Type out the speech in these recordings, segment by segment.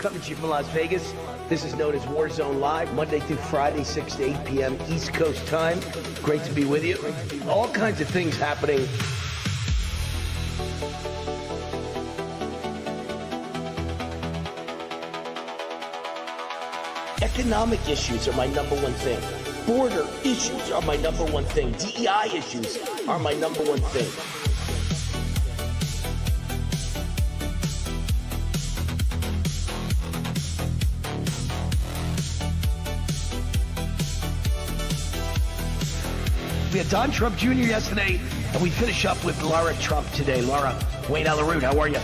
coming to you from Las Vegas. This is known as Warzone Live, Monday through Friday, 6 to 8 p.m. East Coast time. Great to be with you. All kinds of things happening. Economic issues are my number one thing. Border issues are my number one thing. DEI issues are my number one thing. We had Don Trump Jr. yesterday, and we finish up with Laura Trump today. Laura, Wayne Allyn, how are you?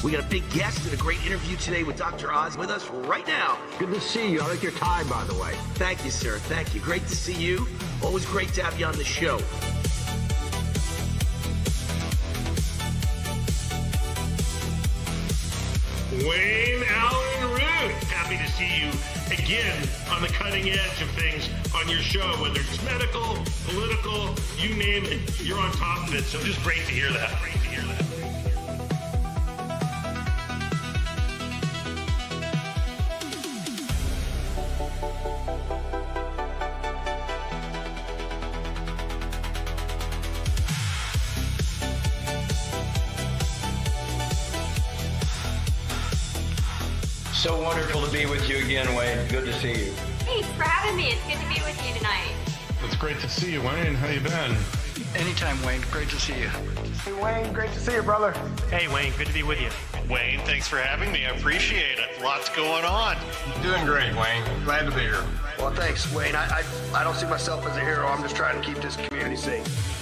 We got a big guest and a great interview today with Dr. Oz with us right now. Good to see you. I like your tie, by the way. Thank you, sir. Thank you. Great to see you. Always great to have you on the show. Wayne Allyn Root, happy to see you again on the cutting edge of things on your show, whether it's medical, political, you name it, you're on top of it. So just great to hear that. Great to hear that. So wonderful to be with you again, Wayne. Good to see you. Thanks for having me. It's good to be with you tonight. It's great to see you, Wayne. How you been? Anytime, Wayne. Great to see you. Hey, Wayne. Great to see you, brother. Hey, Wayne. Good to be with you. Wayne, thanks for having me. I appreciate it. Lots going on. Doing great, Wayne. Glad to be here. Well, thanks, Wayne. I don't see myself as a hero. I'm just trying to keep this community safe.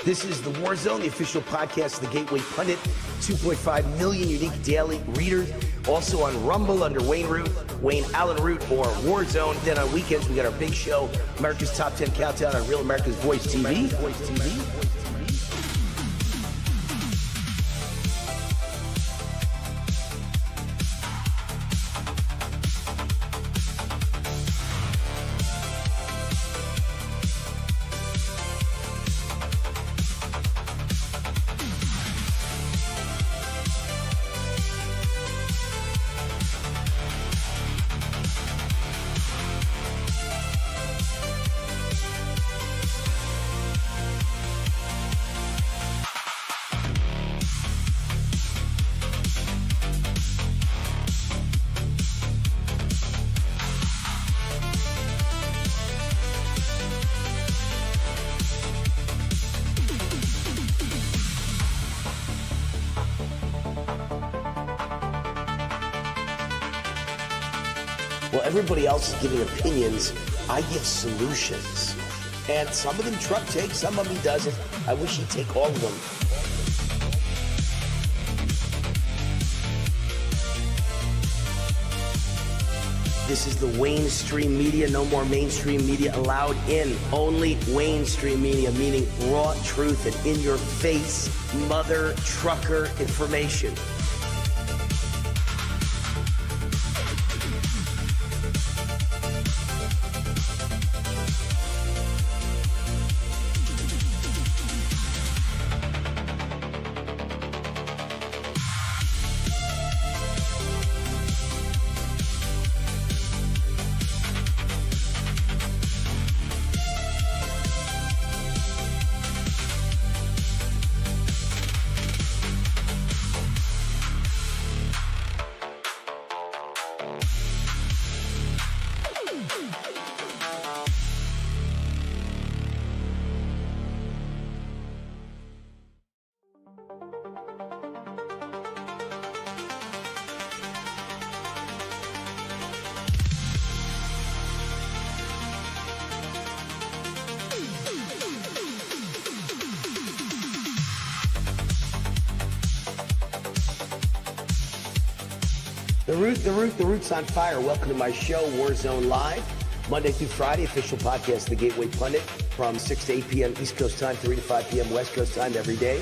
This is The War Zone, the official podcast of the Gateway Pundit. 2.5 million unique daily readers. Also on Rumble under Wayne Root, Wayne Allyn Root, or Warzone. Then on weekends, we got our big show, America's Top 10 Countdown on Real America's Voice TV. While everybody else is giving opinions, I give solutions. And some of them Trump takes, some of them he doesn't. I wish he'd take all of them. This is the Wayne Stream Media. No more mainstream media allowed in. Only Wayne Stream Media, meaning raw truth and in-your-face mother trucker information. The Root's on fire. Welcome to my show, Warzone Live. Monday through Friday, official podcast, The Gateway Pundit, from 6 to 8 p.m. East Coast time, 3 to 5 p.m. West Coast time every day.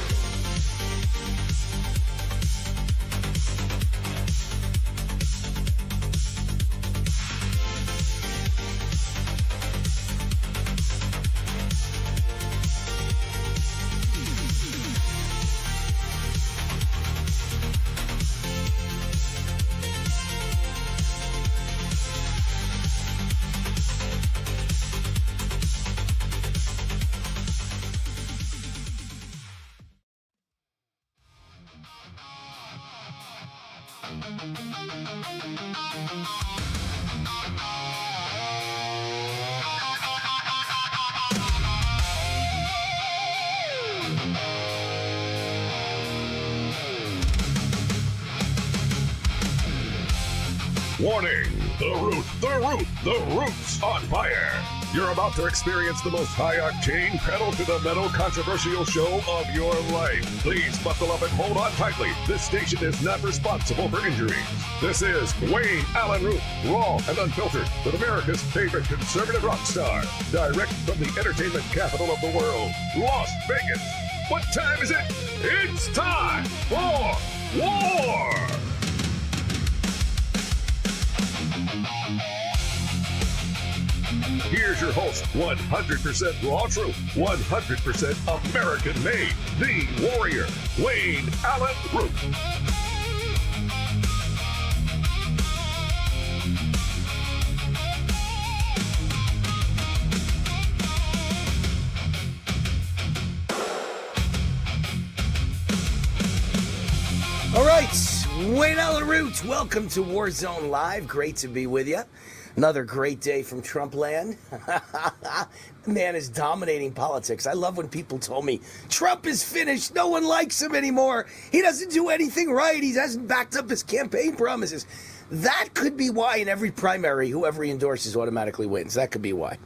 Warning! The Root's on fire! You're about to experience the most high-octane, pedal-to-the-metal controversial show of your life. Please buckle up and hold on tightly. This station is not responsible for injuries. This is Wayne Allyn Root, raw and unfiltered, with America's favorite conservative rock star, direct from the entertainment capital of the world, Las Vegas. What time is it? It's time for war! Here's your host, 100% raw truth, 100% American made, the warrior, Wayne Allyn Root. All right, Wayne Allyn Root, welcome to Warzone Live. Great to be with you. Another great day from Trump land. The man is dominating politics. I love when people told me, Trump is finished. No one likes him anymore. He doesn't do anything right. He hasn't backed up his campaign promises. That could be why in every primary, whoever he endorses automatically wins. That could be why.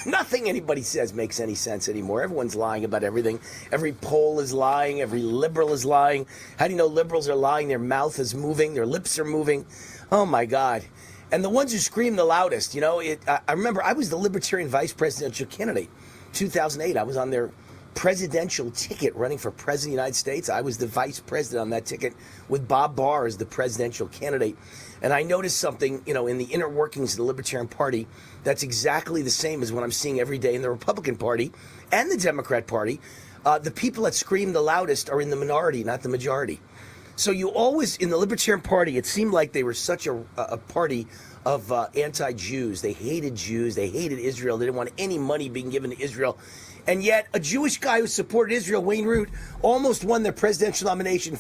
Nothing anybody says makes any sense anymore. Everyone's lying about everything. Every poll is lying. Every liberal is lying. How do you know liberals are lying? Their mouth is moving. Their lips are moving. Oh, my God. And the ones who scream the loudest, you know, I remember I was the Libertarian vice presidential candidate. 2008, I was on their presidential ticket running for president of the United States. I was the vice president on that ticket with Bob Barr as the presidential candidate. And I noticed something, you know, in the inner workings of the Libertarian Party that's exactly the same as what I'm seeing every day in the Republican Party and the Democrat Party. The people that scream the loudest are in the minority, not the majority. So you always, in the Libertarian Party, it seemed like they were such a party of anti-Jews. They hated Jews. They hated Israel. They didn't want any money being given to Israel. And yet, a Jewish guy who supported Israel, Wayne Root, almost won their presidential nomination,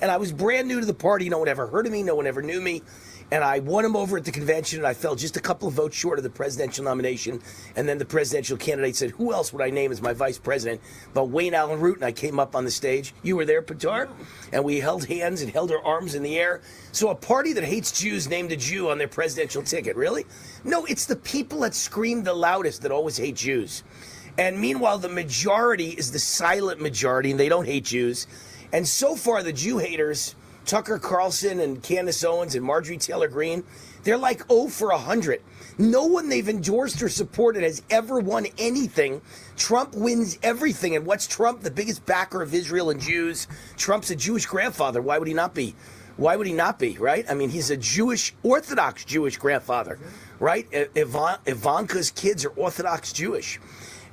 and I was brand new to the party. No one ever heard of me. No one ever knew me. And I won him over at the convention, and I fell just a couple of votes short of the presidential nomination. And then the presidential candidate said, who else would I name as my vice president but Wayne Allyn Root? And I came up on the stage. You were there, Patar? And we held hands and held our arms in the air. So a party that hates Jews named a Jew on their presidential ticket. Really? No, it's the people that scream the loudest that always hate Jews. And meanwhile, the majority is the silent majority, and they don't hate Jews. And so far, the Jew haters, Tucker Carlson and Candace Owens and Marjorie Taylor Greene, they're like 0 for 100. No one they've endorsed or supported has ever won anything. Trump wins everything. And what's Trump? The biggest backer of Israel and Jews. Trump's a Jewish grandfather. Why would he not be? Why would he not be, right? I mean, he's a Jewish, Orthodox Jewish grandfather, right? Ivanka's kids are Orthodox Jewish.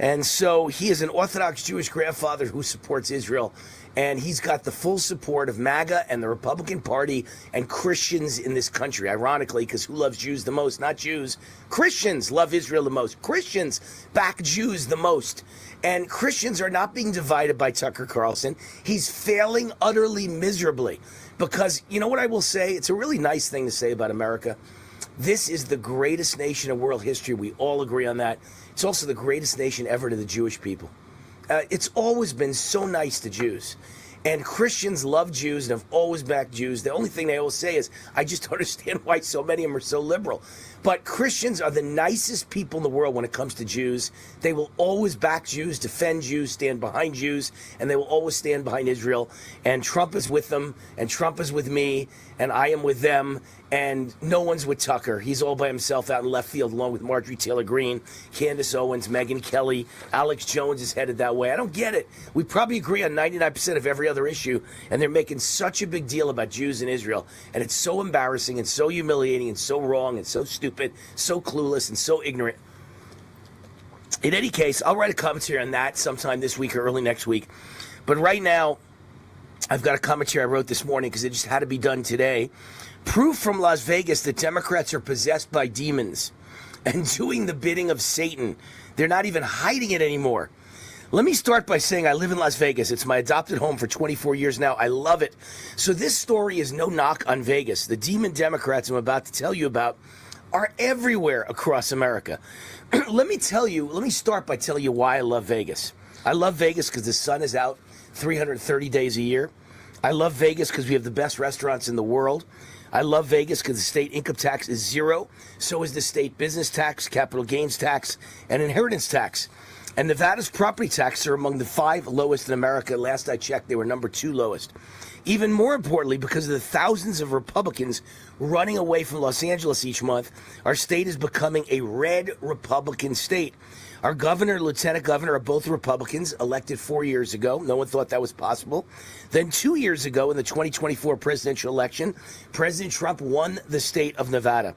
And so he is an Orthodox Jewish grandfather who supports Israel. And he's got the full support of MAGA and the Republican Party and Christians in this country, ironically, because who loves Jews the most? Not Jews. Christians love Israel the most. Christians back Jews the most. And Christians are not being divided by Tucker Carlson. He's failing utterly miserably. Because, you know what I will say? It's a really nice thing to say about America. This is the greatest nation in world history. We all agree on that. It's also the greatest nation ever to the Jewish people. It's always been so nice to Jews. And Christians love Jews and have always backed Jews. The only thing they always say is, I just don't understand why so many of them are so liberal. But Christians are the nicest people in the world when it comes to Jews. They will always back Jews, defend Jews, stand behind Jews, and they will always stand behind Israel. And Trump is with them, and Trump is with me, and I am with them, and no one's with Tucker. He's all by himself out in left field along with Marjorie Taylor Greene, Candace Owens, Megyn Kelly. Alex Jones is headed that way. I don't get it. We probably agree on 99% of every other issue, and they're making such a big deal about Jews in Israel. And it's so embarrassing and so humiliating and so wrong and so stupid, so clueless and so ignorant. In any case, I'll write a commentary on that sometime this week or early next week. But right now, I've got a commentary I wrote this morning because it just had to be done today. Proof from Las Vegas that Democrats are possessed by demons and doing the bidding of Satan. They're not even hiding it anymore. Let me start by saying I live in Las Vegas. It's my adopted home for 24 years now. I love it. So this story is no knock on Vegas. The demon Democrats I'm about to tell you about are everywhere across America. Let me start by telling you why I love Vegas. I love Vegas because the sun is out 330 days a year. I love Vegas because we have the best restaurants in the world. I love Vegas because the state income tax is zero. So is the state business tax, capital gains tax, and inheritance tax. And Nevada's property taxes are among the 5 lowest in America. Last I checked, they were number 2 lowest. Even more importantly, because of the thousands of Republicans running away from Los Angeles each month, our state is becoming a red Republican state. Our governor and lieutenant governor are both Republicans, elected 4 years ago. No one thought that was possible. Then 2 years ago, in the 2024 presidential election, President Trump won the state of Nevada.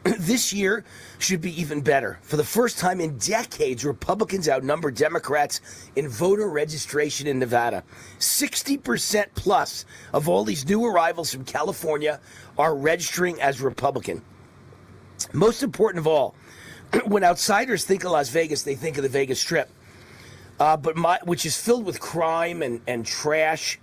This year should be even better. For the first time in decades, Republicans outnumber Democrats in voter registration in Nevada. 60% plus of all these new arrivals from California are registering as Republican. Most important of all, when outsiders think of Las Vegas, they think of the Vegas Strip, which is filled with crime and trash.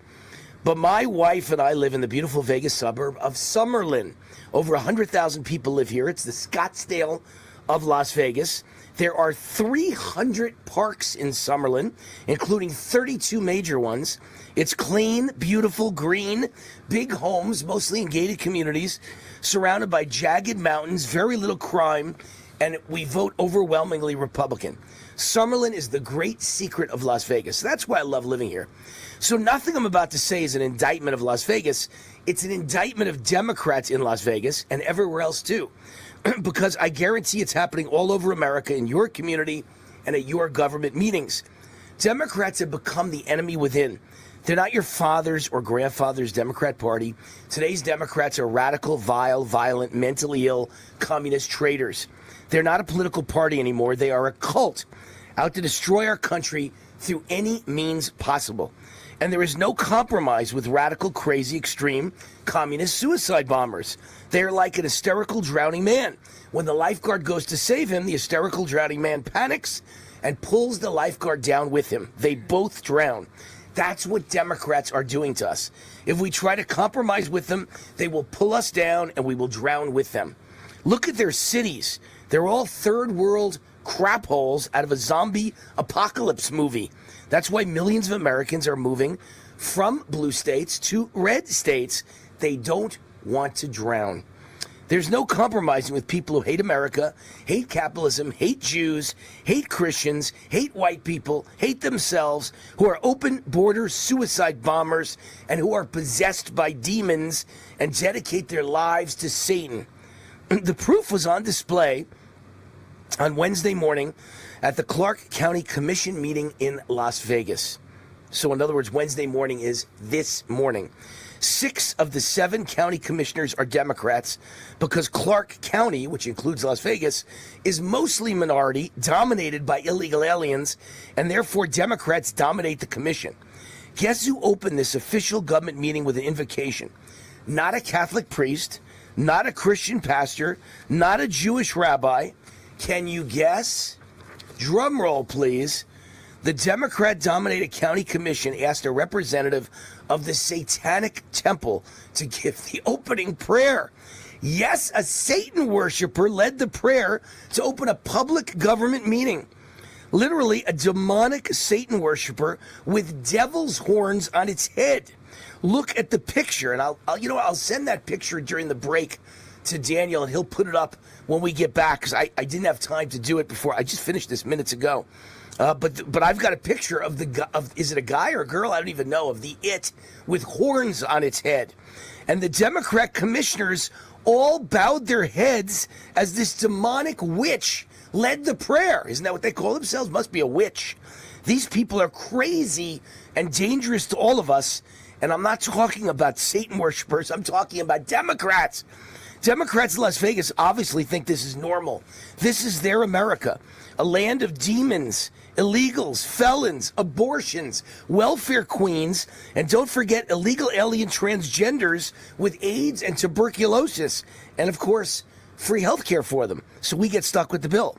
But my wife and I live in the beautiful Vegas suburb of Summerlin. Over 100,000 people live here. It's the Scottsdale of Las Vegas. There are 300 parks in Summerlin, including 32 major ones. It's clean, beautiful, green, big homes, mostly in gated communities, surrounded by jagged mountains, very little crime, and we vote overwhelmingly Republican. Summerlin is the great secret of Las Vegas. That's why I love living here. So nothing I'm about to say is an indictment of Las Vegas. It's an indictment of Democrats in Las Vegas and everywhere else too. Because I guarantee it's happening all over America, in your community and at your government meetings. Democrats have become the enemy within. They're not your father's or grandfather's Democrat Party. Today's Democrats are radical, vile, violent, mentally ill, communist traitors. They're not a political party anymore. They are a cult out to destroy our country through any means possible. And there is no compromise with radical, crazy, extreme, communist suicide bombers. They are like an hysterical drowning man. When the lifeguard goes to save him, the hysterical drowning man panics and pulls the lifeguard down with him. They both drown. That's what Democrats are doing to us. If we try to compromise with them, they will pull us down and we will drown with them. Look at their cities. They're all third world crap holes out of a zombie apocalypse movie. That's why millions of Americans are moving from blue states to red states. They don't want to drown. There's no compromising with people who hate America, hate capitalism, hate Jews, hate Christians, hate white people, hate themselves, who are open border suicide bombers, and who are possessed by demons and dedicate their lives to Satan. The proof was on display on Wednesday morning at the Clark County Commission meeting in Las Vegas. So in other words, Wednesday morning is this morning. 6 of the 7 county commissioners are Democrats because Clark County, which includes Las Vegas, is mostly minority, dominated by illegal aliens, and therefore Democrats dominate the commission. Guess who opened this official government meeting with an invocation? Not a Catholic priest, not a Christian pastor, not a Jewish rabbi. Can you guess? Drum roll, please. The Democrat-dominated county commission asked a representative of the Satanic Temple to give the opening prayer. Yes, a Satan worshiper led the prayer to open a public government meeting. Literally a demonic Satan worshiper with devil's horns on its head. Look at the picture, and I'll send that picture during the break to Daniel, and he'll put it up when we get back, because I didn't have time to do it before. I just finished this minutes ago. But I've got a picture of is it a guy or a girl? I don't even know, of the it with horns on its head. And the Democrat commissioners all bowed their heads as this demonic witch led the prayer. Isn't that what they call themselves? Must be a witch. These people are crazy and dangerous to all of us. And I'm not talking about Satan worshipers. I'm talking about Democrats. Democrats in Las Vegas obviously think this is normal. This is their America, a land of demons, illegals, felons, abortions, welfare queens, and don't forget illegal alien transgenders with AIDS and tuberculosis, and of course, free health care for them. So we get stuck with the bill.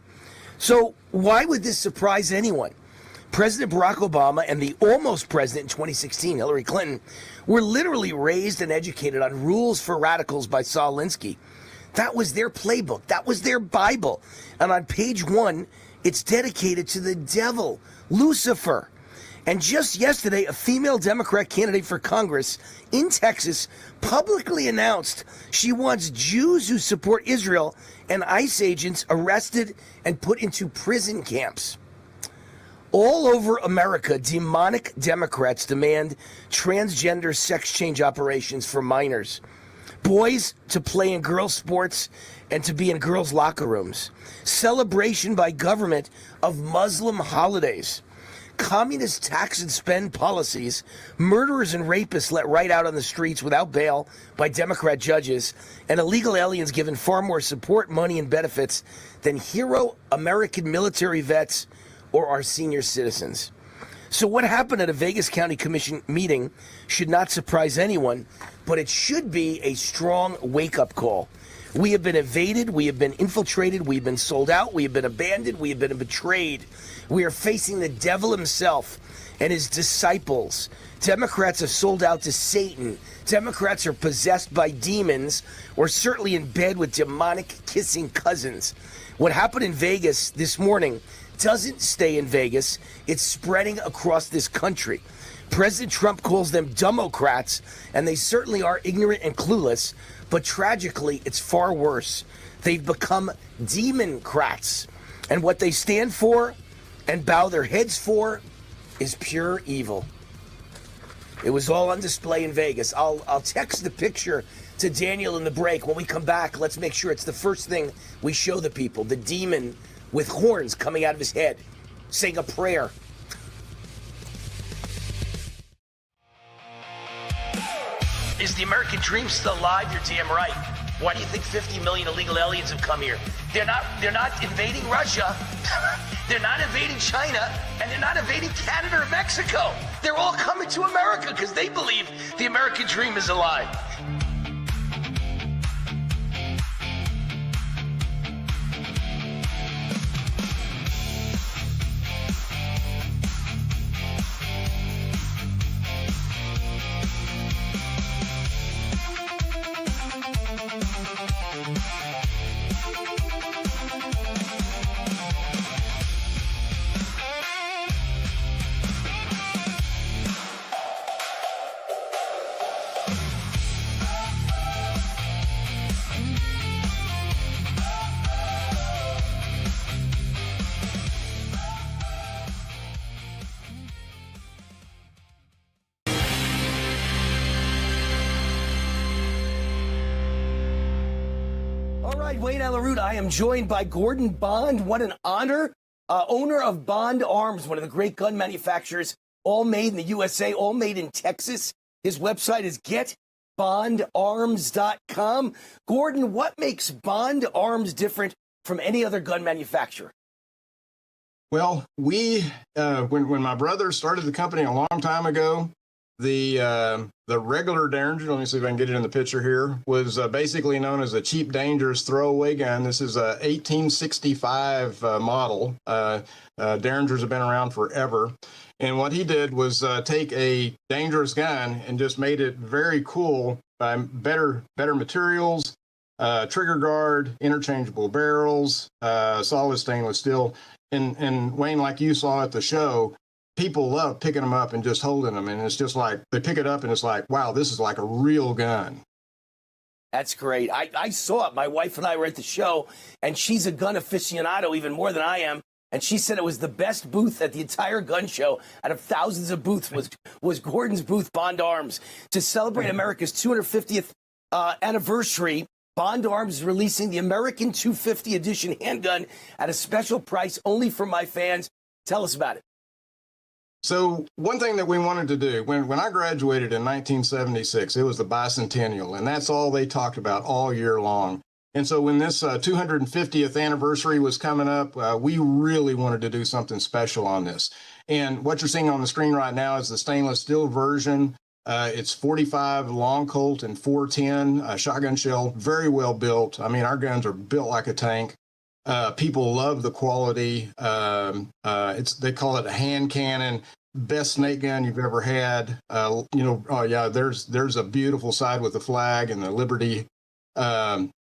So why would this surprise anyone? President Barack Obama and the almost president in 2016, Hillary Clinton, were literally raised and educated on rules for radicals by Saul Alinsky. That was their playbook. That was their Bible. And on page 1, it's dedicated to the devil, Lucifer. And just yesterday, a female Democrat candidate for Congress in Texas publicly announced she wants Jews who support Israel and ICE agents arrested and put into prison camps. All over America, demonic Democrats demand transgender sex change operations for minors. Boys to play in girls' sports and to be in girls' locker rooms. Celebration by government of Muslim holidays. Communist tax and spend policies. Murderers and rapists let right out on the streets without bail by Democrat judges. And illegal aliens given far more support, money, and benefits than hero American military vets or our senior citizens. So what happened at a Vegas County Commission meeting should not surprise anyone, but it should be a strong wake-up call. We have been invaded, we have been infiltrated, we have been sold out, we have been abandoned, we have been betrayed. We are facing the devil himself and his disciples. Democrats have sold out to Satan. Democrats are possessed by demons, or certainly in bed with demonic kissing cousins. What happened in Vegas this morning doesn't stay in Vegas. It's spreading across this country. President Trump calls them Democrats, and they certainly are ignorant and clueless, but tragically, it's far worse. They've become Democrats, and what they stand for and bow their heads for is pure evil. It was all on display in Vegas. I'll text the picture to Daniel in the break. When we come back, let's make sure it's the first thing we show the people, the demon with horns coming out of his head, saying a prayer. Is the American dream still alive? You're damn right. Why do you think 50 million illegal aliens have come here? They're not invading Russia. They're not invading China, and they're not invading Canada or Mexico. They're all coming to America because they believe the American dream is alive. Wayne Allyn, I am joined by Gordon Bond. What an honor. Owner of Bond Arms, one of the great gun manufacturers, all made in the USA, all made in Texas. His website is getbondarms.com. Gordon, what makes Bond Arms different from any other gun manufacturer? Well, we when my brother started the company a long time ago, the regular Derringer, let me see if I can get it in the picture here, was basically known as a cheap, dangerous throwaway gun. This is a 1865 model. Derringers have been around forever. And what he did was take a dangerous gun and just made it very cool by better materials, trigger guard, interchangeable barrels, solid stainless steel. And Wayne, like you saw at the show, people love picking them up and just holding them. And it's just like, they pick it up and it's like, wow, this is like a real gun. That's great. I saw it. My wife and I were at the show, and she's a gun aficionado even more than I am. And she said it was the best booth at the entire gun show out of thousands of booths was Gordon's booth, Bond Arms. To celebrate America's 250th anniversary, Bond Arms is releasing the American 250 edition handgun at a special price only for my fans. Tell us about it. So one thing that we wanted to do, when I graduated in 1976, it was the bicentennial, and that's all they talked about all year long. And so when this 250th anniversary was coming up, we really wanted to do something special on this. And what you're seeing on the screen right now is the stainless steel version. It's 45 long Colt and 410 shotgun shell, very well built. I mean, our guns are built like a tank. People love the quality. They call it a hand cannon, best snake gun you've ever had. Oh yeah, there's a beautiful side with the flag and the Liberty. And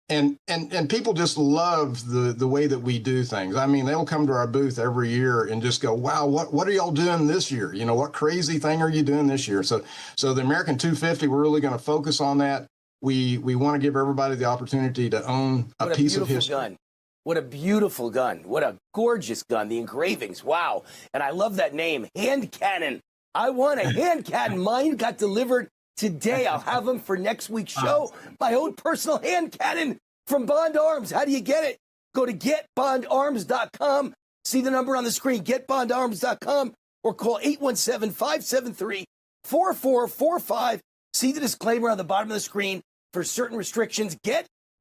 people just love the way that we do things. I mean, they'll come to our booth every year and just go, wow, what are y'all doing this year? You know, what crazy thing are you doing this year? So the American 250, we're really going to focus on that. We want to give everybody the opportunity to own a piece of history. Gun. What a beautiful gun. What a gorgeous gun. The engravings. Wow. And I love that name, hand cannon. I want a hand cannon. Mine got delivered today. I'll have them for next week's show. My own personal hand cannon from Bond Arms. How do you get it? Go to getbondarms.com. See the number on the screen, getbondarms.com, or call 817-573-4445. See the disclaimer on the bottom of the screen for certain restrictions.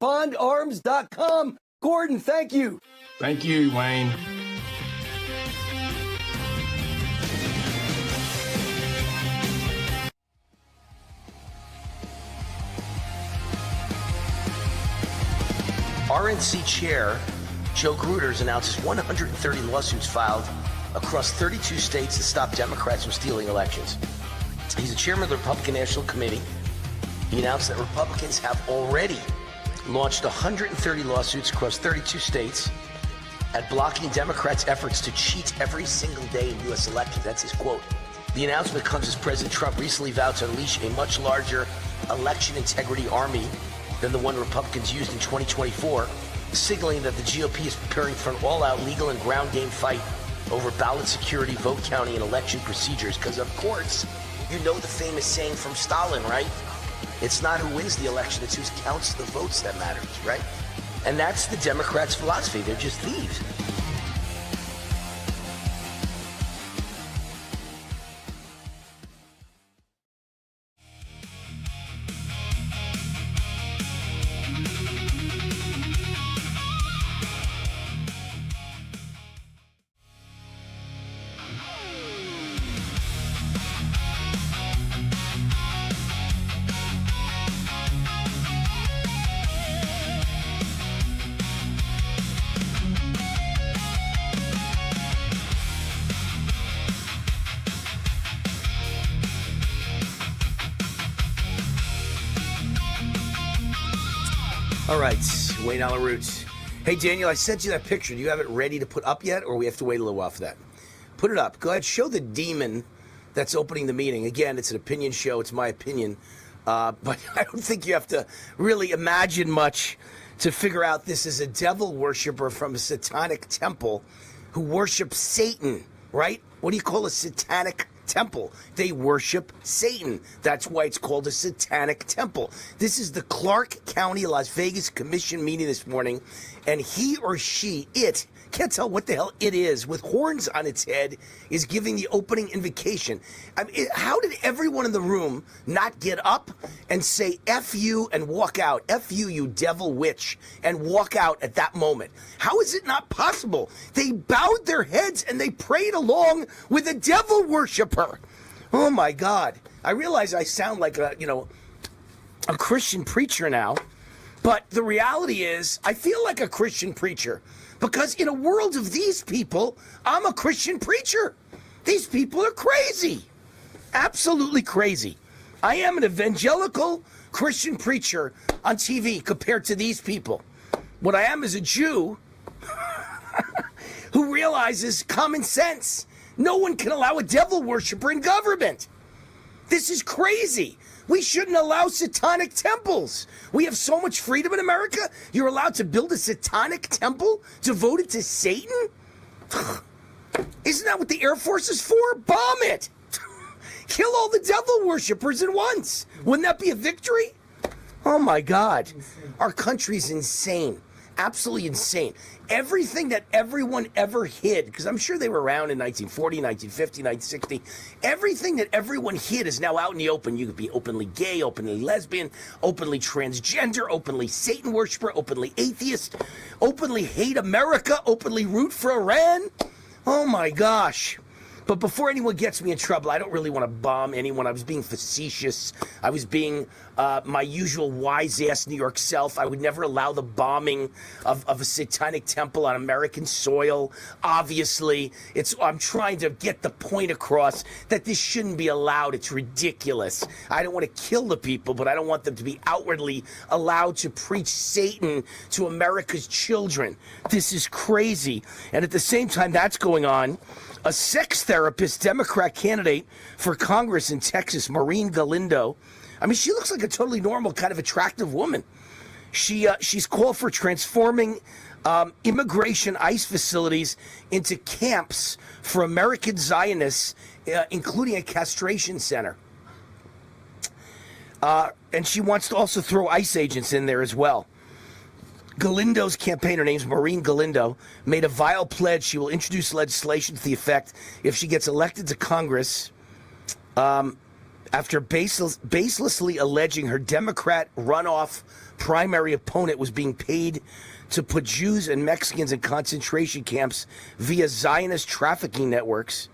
Getbondarms.com. Gordon, thank you. Thank you, Wayne. RNC Chair Joe Gruters announces 130 lawsuits filed across 32 states to stop Democrats from stealing elections. He's the chairman of the Republican National Committee. He announced that Republicans have already launched 130 lawsuits across 32 states at blocking Democrats' efforts to cheat every single day in U.S. elections. That's his quote. The announcement comes as President Trump recently vowed to unleash a much larger election integrity army than the one Republicans used in 2024, signaling that the GOP is preparing for an all-out legal and ground game fight over ballot security, vote counting, and election procedures. Because, of course, you know the famous saying from Stalin, right? It's not who wins the election, it's who counts the votes that matters, right? And that's the Democrats' philosophy. They're just thieves. All right, Wayne Allyn Roots. Hey, Daniel, I sent you that picture. Do you have it ready to put up yet, or we have to wait a little while for that? Put it up. Go ahead, show the demon that's opening the meeting. Again, it's an opinion show. It's my opinion. But I don't think you have to really imagine much to figure out this is a devil worshiper from a satanic temple who worships Satan, right? What do you call a satanic temple? They worship Satan. That's why it's called a satanic temple. This is the Clark County, Las Vegas Commission meeting this morning, and he or she, it, can't tell what the hell it is, with horns on its head, is giving the opening invocation. I mean, how did everyone in the room not get up and say F you and walk out? F you, you devil witch, and walk out at that moment? How is it not possible? They bowed their heads and they prayed along with a devil worshiper. Oh my God. I realize I sound like a Christian preacher now, but the reality is I feel like a Christian preacher. Because in a world of these people, I'm a Christian preacher. These people are crazy. Absolutely crazy. I am an evangelical Christian preacher on TV compared to these people. What I am is a Jew who realizes common sense. No one can allow a devil worshiper in government. This is crazy. We shouldn't allow satanic temples. We have so much freedom in America. You're allowed to build a satanic temple devoted to Satan? Isn't that what the Air Force is for? Bomb it. Kill all the devil worshippers at once. Wouldn't that be a victory? Oh my God. Our country's insane. Absolutely insane. Everything that everyone ever hid, because I'm sure they were around in 1940, 1950, 1960, everything that everyone hid is now out in the open. You could be openly gay, openly lesbian, openly transgender, openly Satan worshiper, openly atheist, openly hate America, openly root for Iran. Oh my gosh. But before anyone gets me in trouble, I don't really want to bomb anyone. I was being facetious. I was being my usual wise-ass New York self. I would never allow the bombing of a satanic temple on American soil. Obviously, I'm trying to get the point across that this shouldn't be allowed. It's ridiculous. I don't want to kill the people, but I don't want them to be outwardly allowed to preach Satan to America's children. This is crazy. And at the same time that's going on, a sex therapist, Democrat candidate for Congress in Texas, Maureen Galindo. I mean, she looks like a totally normal, kind of attractive woman. She's called for transforming immigration ICE facilities into camps for American Zionists, including a castration center. And she wants to also throw ICE agents in there as well. Galindo's campaign, her name's Maureen Galindo, made a vile pledge she will introduce legislation to the effect if she gets elected to Congress after baselessly alleging her Democrat runoff primary opponent was being paid to put Jews and Mexicans in concentration camps via Zionist trafficking networks.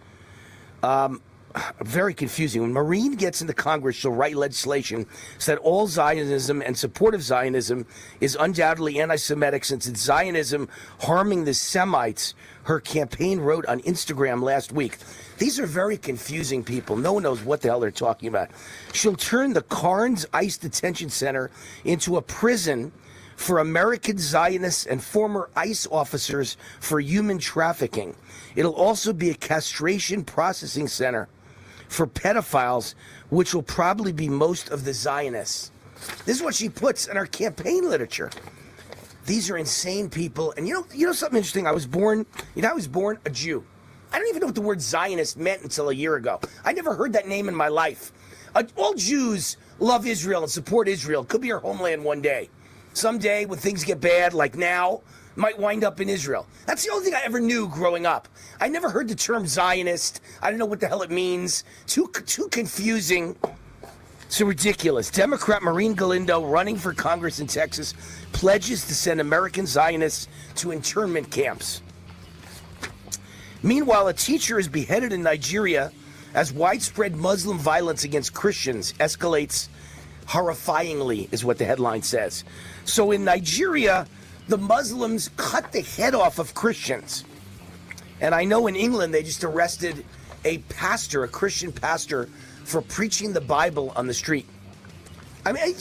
Very confusing. When Maureen gets into Congress, she'll write legislation so that all Zionism and support of Zionism is undoubtedly anti-Semitic since it's Zionism harming the Semites, her campaign wrote on Instagram last week. These are very confusing people. No one knows what the hell they're talking about. She'll turn the Carnes ICE Detention Center into a prison for American Zionists and former ICE officers for human trafficking. It'll also be a castration processing center for pedophiles, which will probably be most of the Zionists. This is what she puts in our campaign literature. These are insane people. And you know something interesting? I was born a Jew. I don't even know what the word Zionist meant until a year ago. I never heard that name in my life. All Jews love Israel and support Israel. Could be our homeland one day. Someday when things get bad, like now, might wind up in Israel. That's the only thing I ever knew growing up. I never heard the term Zionist. I don't know what the hell it means. Too confusing. So ridiculous. Democrat Maureen Galindo, running for Congress in Texas, pledges to send American Zionists to internment camps. Meanwhile, a teacher is beheaded in Nigeria as widespread Muslim violence against Christians escalates horrifyingly, is what the headline says. So in Nigeria, the Muslims cut the head off of Christians. And I know in England, they just arrested a Christian pastor, for preaching the Bible on the street. I mean,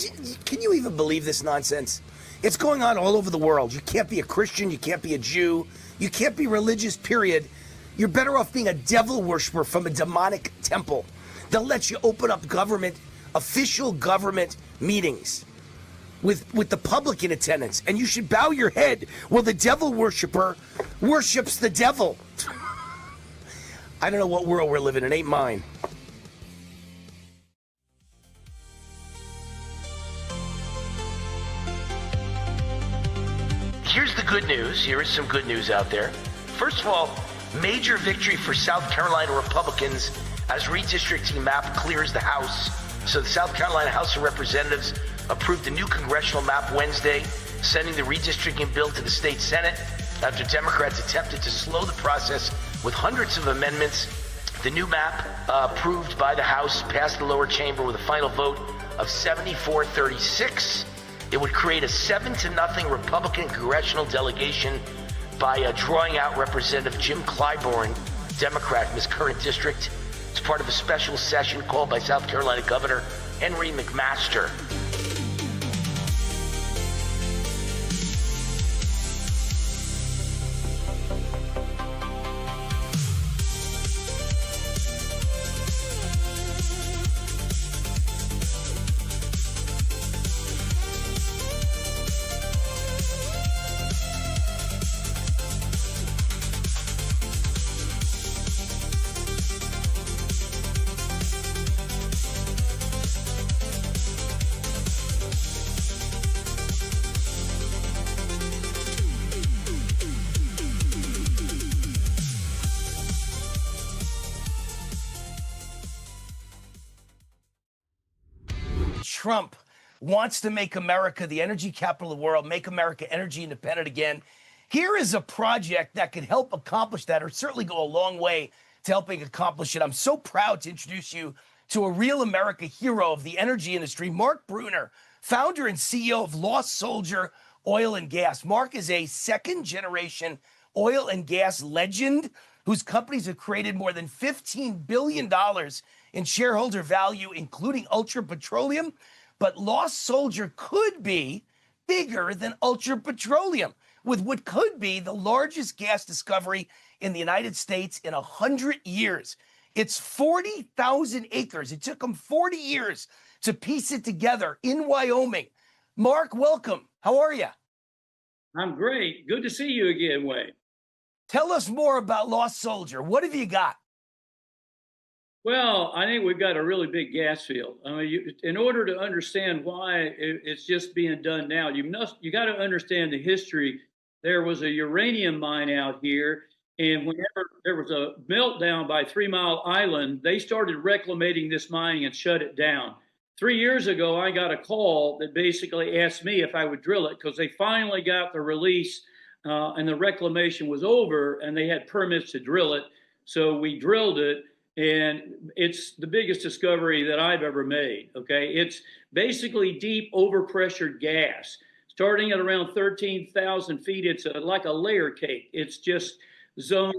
can you even believe this nonsense? It's going on all over the world. You can't be a Christian. You can't be a Jew. You can't be religious, period. You're better off being a devil worshiper from a demonic temple. They'll let you open up official government meetings with the public in attendance, and you should bow your head while the devil worshiper worships the devil. I don't know what world we're living in. It ain't mine. Here's the good news. Here is some good news out there. First of all, major victory for South Carolina Republicans as redistricting map clears the House. So the South Carolina House of Representatives approved a new congressional map Wednesday, sending the redistricting bill to the state Senate after Democrats attempted to slow the process with hundreds of amendments. The new map, approved by the House, passed the lower chamber with a final vote of 74-36. It would create a 7-0 Republican congressional delegation by drawing out Representative Jim Clyburn, Democrat, in his current district. It's part of a special session called by South Carolina Governor Henry McMaster. Trump wants to make America the energy capital of the world, make America energy independent again. Here is a project that could help accomplish that, or certainly go a long way to helping accomplish it. I'm so proud to introduce you to a real America hero of the energy industry, Mark Bruner, founder and CEO of Lost Soldier Oil and Gas. Mark is a second-generation oil and gas legend whose companies have created more than $15 billion in shareholder value, including Ultra Petroleum. But Lost Soldier could be bigger than Ultra Petroleum, with what could be the largest gas discovery in the United States in 100 years. It's 40,000 acres. It took them 40 years to piece it together in Wyoming. Mark, welcome. How are you? I'm great. Good to see you again, Wayne. Tell us more about Lost Soldier. What have you got? Well, I think we've got a really big gas field. I mean, in order to understand why it's just being done now, you got to understand the history. There was a uranium mine out here, and whenever there was a meltdown by 3 Mile Island, they started reclamating this mining and shut it down. 3 years ago, I got a call that basically asked me if I would drill it because they finally got the release and the reclamation was over and they had permits to drill it. So we drilled it, and it's the biggest discovery that I've ever made. Okay. It's basically deep overpressured gas starting at around 13,000 feet. It's like a layer cake. It's just zone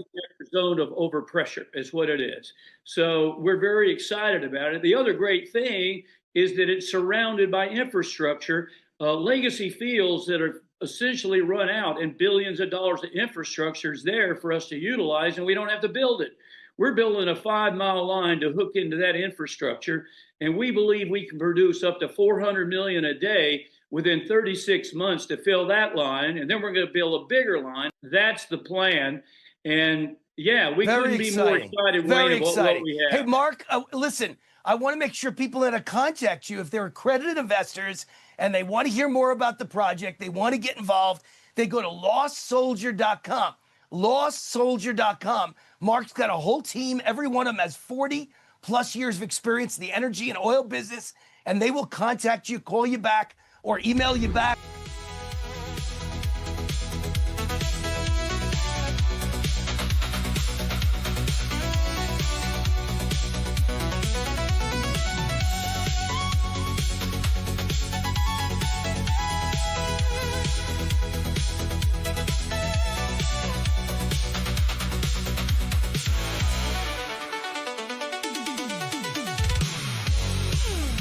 of overpressure is what it is. So we're very excited about it. The other great thing is that it's surrounded by infrastructure, legacy fields that are essentially run out, and billions of dollars of infrastructure is there for us to utilize, and we don't have to build it. We're building a 5 mile line to hook into that infrastructure, and we believe we can produce up to 400 million a day within 36 months to fill that line, and then we're going to build a bigger line. That's the plan, and yeah, we couldn't be more excited, Wayne, about what we have. Hey, Mark, listen, I want to make sure people that contact you, if they're accredited investors and they want to hear more about the project, they want to get involved, they go to lostsoldier.com. Lostsoldier.com. Mark's got a whole team. Every one of them has 40 plus years of experience in the energy and oil business, and they will contact you, call you back, or email you back.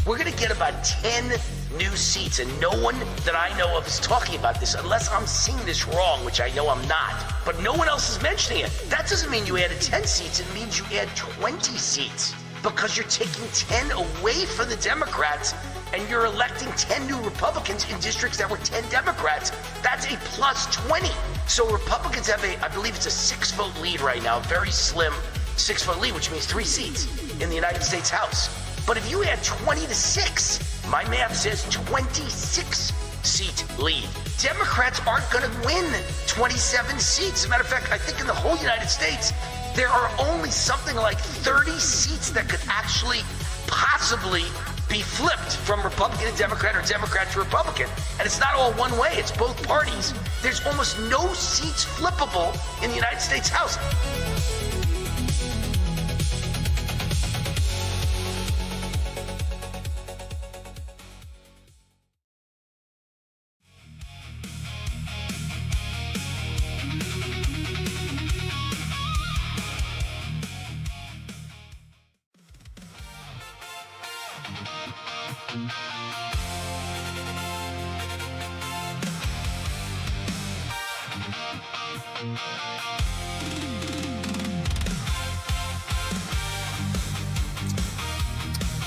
We're going to get about 10 new seats, and no one that I know of is talking about this, unless I'm seeing this wrong, which I know I'm not. But no one else is mentioning it. That doesn't mean you added 10 seats. It means you add 20 seats, because you're taking 10 away from the Democrats, and you're electing 10 new Republicans in districts that were 10 Democrats. That's a plus 20. So Republicans have I believe it's a 6-vote lead right now, very slim 6-vote lead, which means 3 seats in the United States House. But if you add 20 to 6, my math says 26-seat lead. Democrats aren't going to win 27 seats. As a matter of fact, I think in the whole United States, there are only something like 30 seats that could actually possibly be flipped from Republican to Democrat or Democrat to Republican. And it's not all one way. It's both parties. There's almost no seats flippable in the United States House.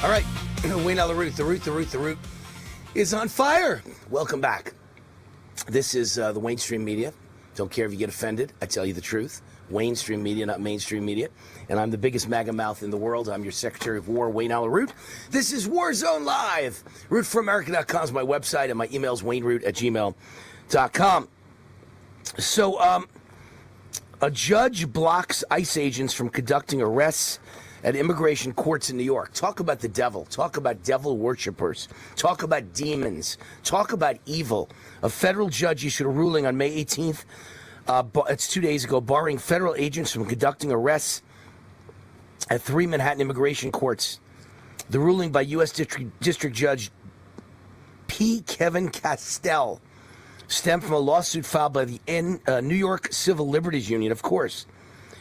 All right, Wayne Allyn, the root is on fire. Welcome back. This is the Mainstream Media. Don't care if you get offended. I tell you the truth. Mainstream Media, not mainstream media. And I'm the biggest MAGA mouth in the world. I'm your Secretary of War, Wayne Allyn. This is Warzone Live. RootForAmerica.com is my website, and my email is wayneroot@gmail.com. So, a judge blocks ICE agents from conducting arrests at immigration courts in New York. Talk about the devil. Talk about devil worshippers. Talk about demons. Talk about evil. A federal judge issued a ruling on May 18th. It's 2 days ago, barring federal agents from conducting arrests at 3 Manhattan immigration courts. The ruling by U.S. District Judge P. Kevin Castell stemmed from a lawsuit filed by the New York Civil Liberties Union, of course,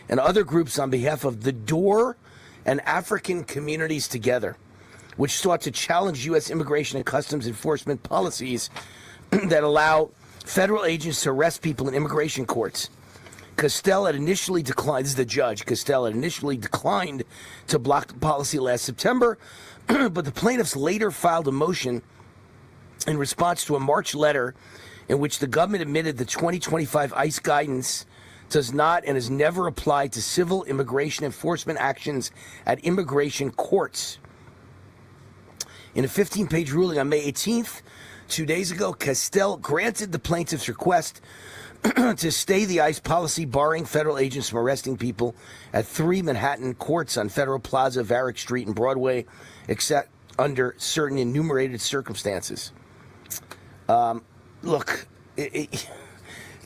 and other groups on behalf of the Door and African Communities Together, which sought to challenge U.S. immigration and customs enforcement policies that allow federal agents to arrest people in immigration courts. Castell had initially declined, this is the judge, Castell had initially declined to block the policy last September, but the plaintiffs later filed a motion in response to a March letter in which the government admitted the 2025 ICE guidance does not and has never applied to civil immigration enforcement actions at immigration courts. In a 15-page ruling on May 18th, 2 days ago, Castell granted the plaintiff's request to stay the ICE policy barring federal agents from arresting people at 3 Manhattan courts on Federal Plaza, Varick Street, and Broadway, except under certain enumerated circumstances.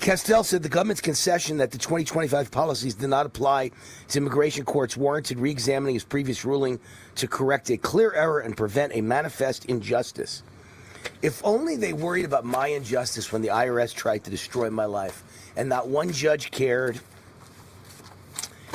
Castell said the government's concession that the 2025 policies did not apply to immigration courts warranted re-examining his previous ruling to correct a clear error and prevent a manifest injustice. If only they worried about my injustice when the IRS tried to destroy my life, and not one judge cared,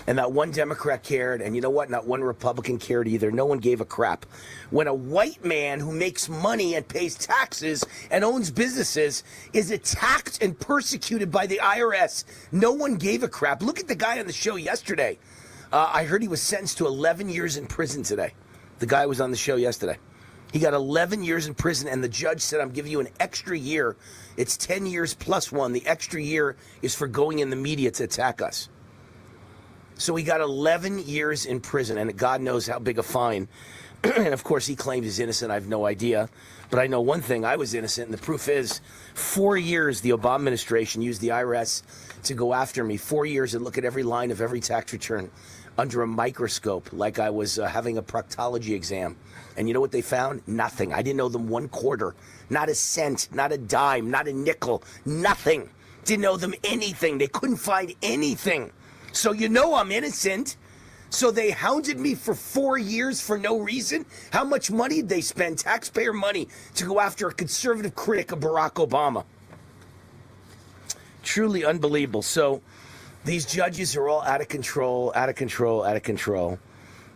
and not one Democrat cared, and you know what? Not one Republican cared either. No one gave a crap. When a white man who makes money and pays taxes and owns businesses is attacked and persecuted by the IRS, no one gave a crap. Look at the guy on the show yesterday. I heard he was sentenced to 11 years in prison today. The guy was on the show yesterday. He got 11 years in prison, and the judge said, I'm giving you an extra year. It's 10 years plus one. The extra year is for going in the media to attack us. So he got 11 years in prison, and God knows how big a fine. And, of course, he claims he's innocent. I have no idea. But I know one thing. I was innocent, and the proof is 4 years the Obama administration used the IRS to go after me. 4 years and look at every line of every tax return under a microscope like I was having a proctology exam. And you know what they found? Nothing. I didn't owe them 1 quarter, not a cent, not a dime, not a nickel, nothing. Didn't owe them anything. They couldn't find anything. So you know I'm innocent. So they hounded me for 4 years for no reason. How much money did they spend, taxpayer money, to go after a conservative critic of Barack Obama? Truly unbelievable. So these judges are all out of control, out of control, out of control.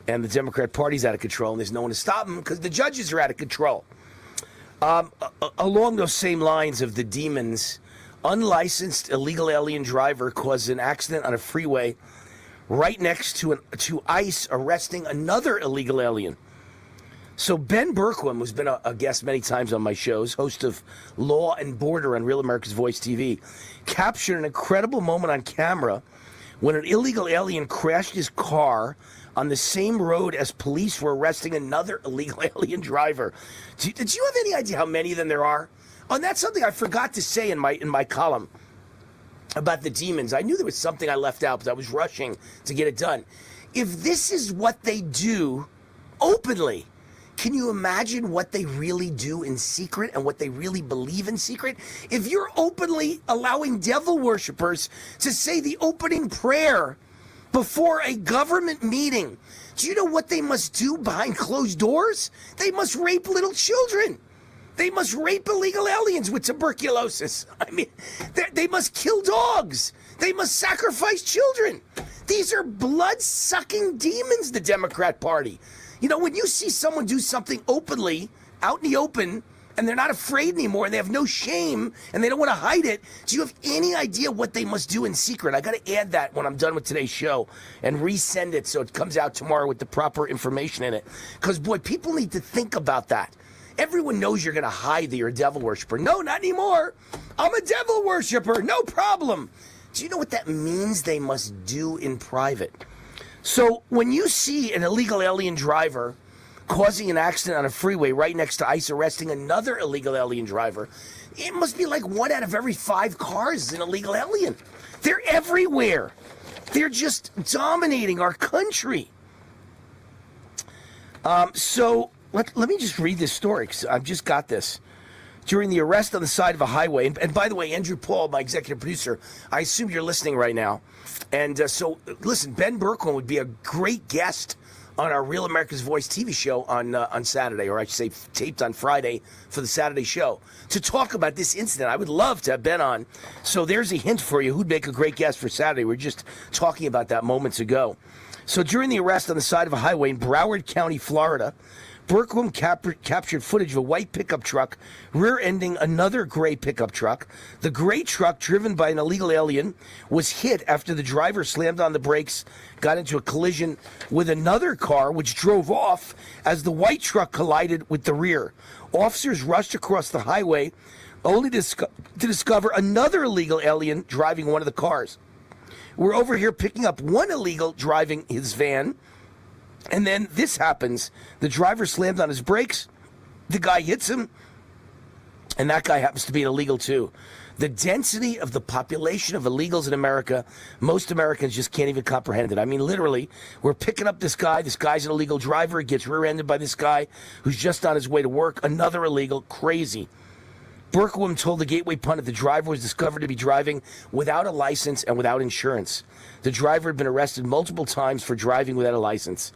And the Democrat Party's out of control, and there's no one to stop them because the judges are out of control. Along those same lines of the demons, unlicensed illegal alien driver caused an accident on a freeway right next to ICE arresting another illegal alien. So Ben Berquam, who's been a guest many times on my shows, host of Law and Border on Real America's Voice TV, captured an incredible moment on camera when an illegal alien crashed his car on the same road as police were arresting another illegal alien driver. Did you have any idea how many of them there are? Oh, and that's something I forgot to say in my column about the demons. I knew there was something I left out because I was rushing to get it done. If this is what they do openly, can you imagine what they really do in secret and what they really believe in secret? If you're openly allowing devil worshippers to say the opening prayer before a government meeting, do you know what they must do behind closed doors? They must rape little children. They must rape illegal aliens with tuberculosis. I mean, they must kill dogs. They must sacrifice children. These are blood-sucking demons, the Democrat Party. You know, when you see someone do something openly, out in the open, and they're not afraid anymore, and they have no shame, and they don't want to hide it, do you have any idea what they must do in secret? I got to add that when I'm done with today's show and resend it so it comes out tomorrow with the proper information in it. Because, boy, people need to think about that. Everyone knows you're going to hide that you're a devil worshiper. No, not anymore. I'm a devil worshiper. No problem. Do you know what that means they must do in private? So when you see an illegal alien driver causing an accident on a freeway right next to ICE arresting another illegal alien driver, it must be like 1 out of every 5 cars is an illegal alien. They're everywhere. They're just dominating our country. So let me just read this story, because I've just got this. During the arrest on the side of a highway, and by the way, Andrew Paul, my executive producer, I assume you're listening right now. And so, listen, Ben Berkman would be a great guest on our Real America's Voice TV show on Saturday, or I should say taped on Friday for the Saturday show, to talk about this incident. I would love to have Ben on. So there's a hint for you who'd make a great guest for Saturday. We were just talking about that moments ago. So during the arrest on the side of a highway in Broward County, Florida, Berkman captured footage of a white pickup truck rear-ending another gray pickup truck. The gray truck, driven by an illegal alien, was hit after the driver slammed on the brakes, got into a collision with another car, which drove off as the white truck collided with the rear. Officers rushed across the highway, only to discover another illegal alien driving one of the cars. We're over here picking up one illegal driving his van. And then this happens. The driver slammed on his brakes. The guy hits him. And that guy happens to be an illegal too. The density of the population of illegals in America, most Americans just can't even comprehend it. I mean, literally, we're picking up this guy. This guy's an illegal driver. He gets rear-ended by this guy who's just on his way to work. Another illegal. Crazy. Berkman told the Gateway Pundit the driver was discovered to be driving without a license and without insurance. The driver had been arrested multiple times for driving without a license.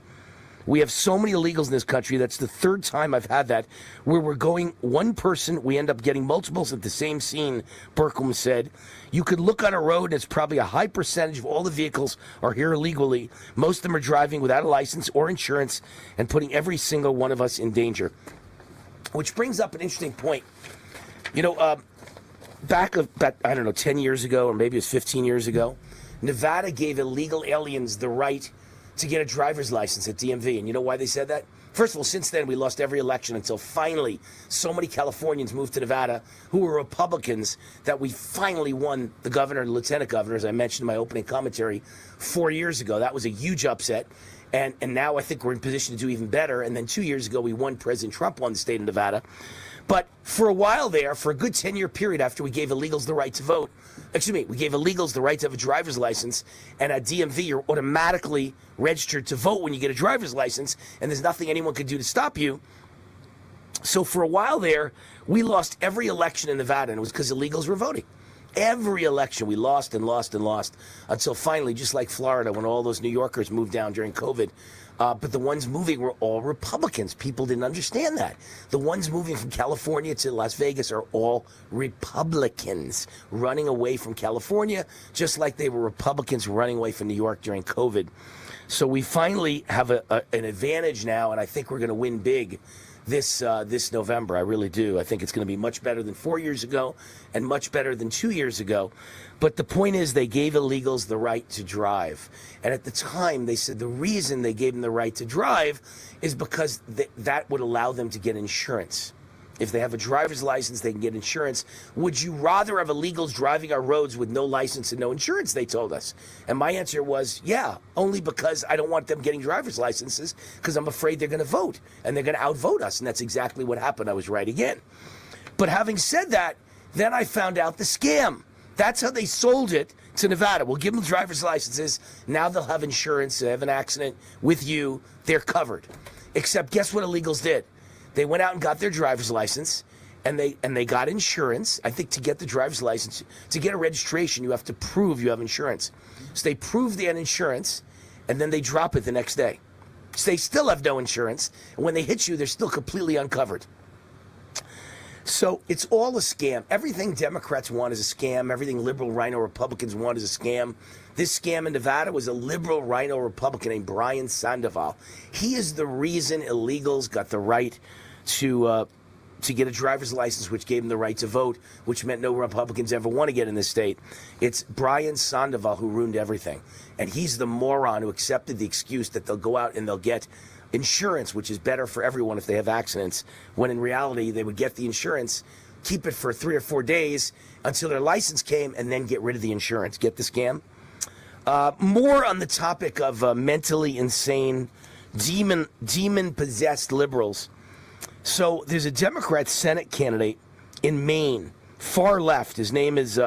We have so many illegals in this country. That's the third time I've had that, where we're going one person, we end up getting multiples at the same scene, Berkman said. You could look on a road, and it's probably a high percentage of all the vehicles are here illegally. Most of them are driving without a license or insurance and putting every single one of us in danger. Which brings up an interesting point. You know, back, I don't know, 10 years ago, or maybe it was 15 years ago, Nevada gave illegal aliens the right to get a driver's license at DMV. And you know why they said that? First of all, since then, we lost every election until finally so many Californians moved to Nevada who were Republicans that we finally won the governor and lieutenant governor, as I mentioned in my opening commentary, 4 years ago. That was a huge upset. And now I think we're in position to do even better. And then 2 years ago, we won. President Trump won the state of Nevada. But for a while there, for a good 10-year period after we gave illegals the right to vote, we gave illegals the right to have a driver's license, and at DMV, you're automatically registered to vote when you get a driver's license, and there's nothing anyone can do to stop you. So for a while there, we lost every election in Nevada, and it was because illegals were voting. Every election we lost and lost and lost, until finally, just like Florida, when all those New Yorkers moved down during COVID, but the ones moving were all Republicans. People didn't understand that. The ones moving from California to Las Vegas are all Republicans running away from California, just like they were Republicans running away from New York during COVID. So we finally have an advantage now, and I think we're going to win big this November. I really do. I think it's going to be much better than 4 years ago and much better than 2 years ago. But the point is, they gave illegals the right to drive. And at the time, they said the reason they gave them the right to drive is because that would allow them to get insurance. If they have a driver's license, they can get insurance. Would you rather have illegals driving our roads with no license and no insurance, they told us. And my answer was, yeah, only because I don't want them getting driver's licenses, because I'm afraid they're going to vote, and they're going to outvote us. And that's exactly what happened. I was right again. But having said that, then I found out the scam. That's how they sold it to Nevada. We'll give them driver's licenses. Now they'll have insurance. They have an accident with you. They're covered. Except guess what illegals did? They went out and got their driver's license, and they got insurance. I think to get the driver's license, to get a registration, you have to prove you have insurance. So they prove they had insurance, and then they drop it the next day. So they still have no insurance, and when they hit you, they're still completely uncovered. So it's all a scam. Everything Democrats want is a scam. Everything liberal rhino Republicans want is a scam. This scam in Nevada was a liberal rhino Republican named Brian Sandoval. He is the reason illegals got the right to get a driver's license, which gave them the right to vote, which meant no Republicans ever want to get in this state. It's Brian Sandoval who ruined everything. And he's the moron who accepted the excuse that they'll go out and they'll get insurance, which is better for everyone if they have accidents, when in reality they would get the insurance, keep it for 3 or 4 days until their license came, and then get rid of the insurance. Get the scam? More on the topic of mentally insane, demon-possessed liberals. So there's a Democrat Senate candidate in Maine, far left. His name is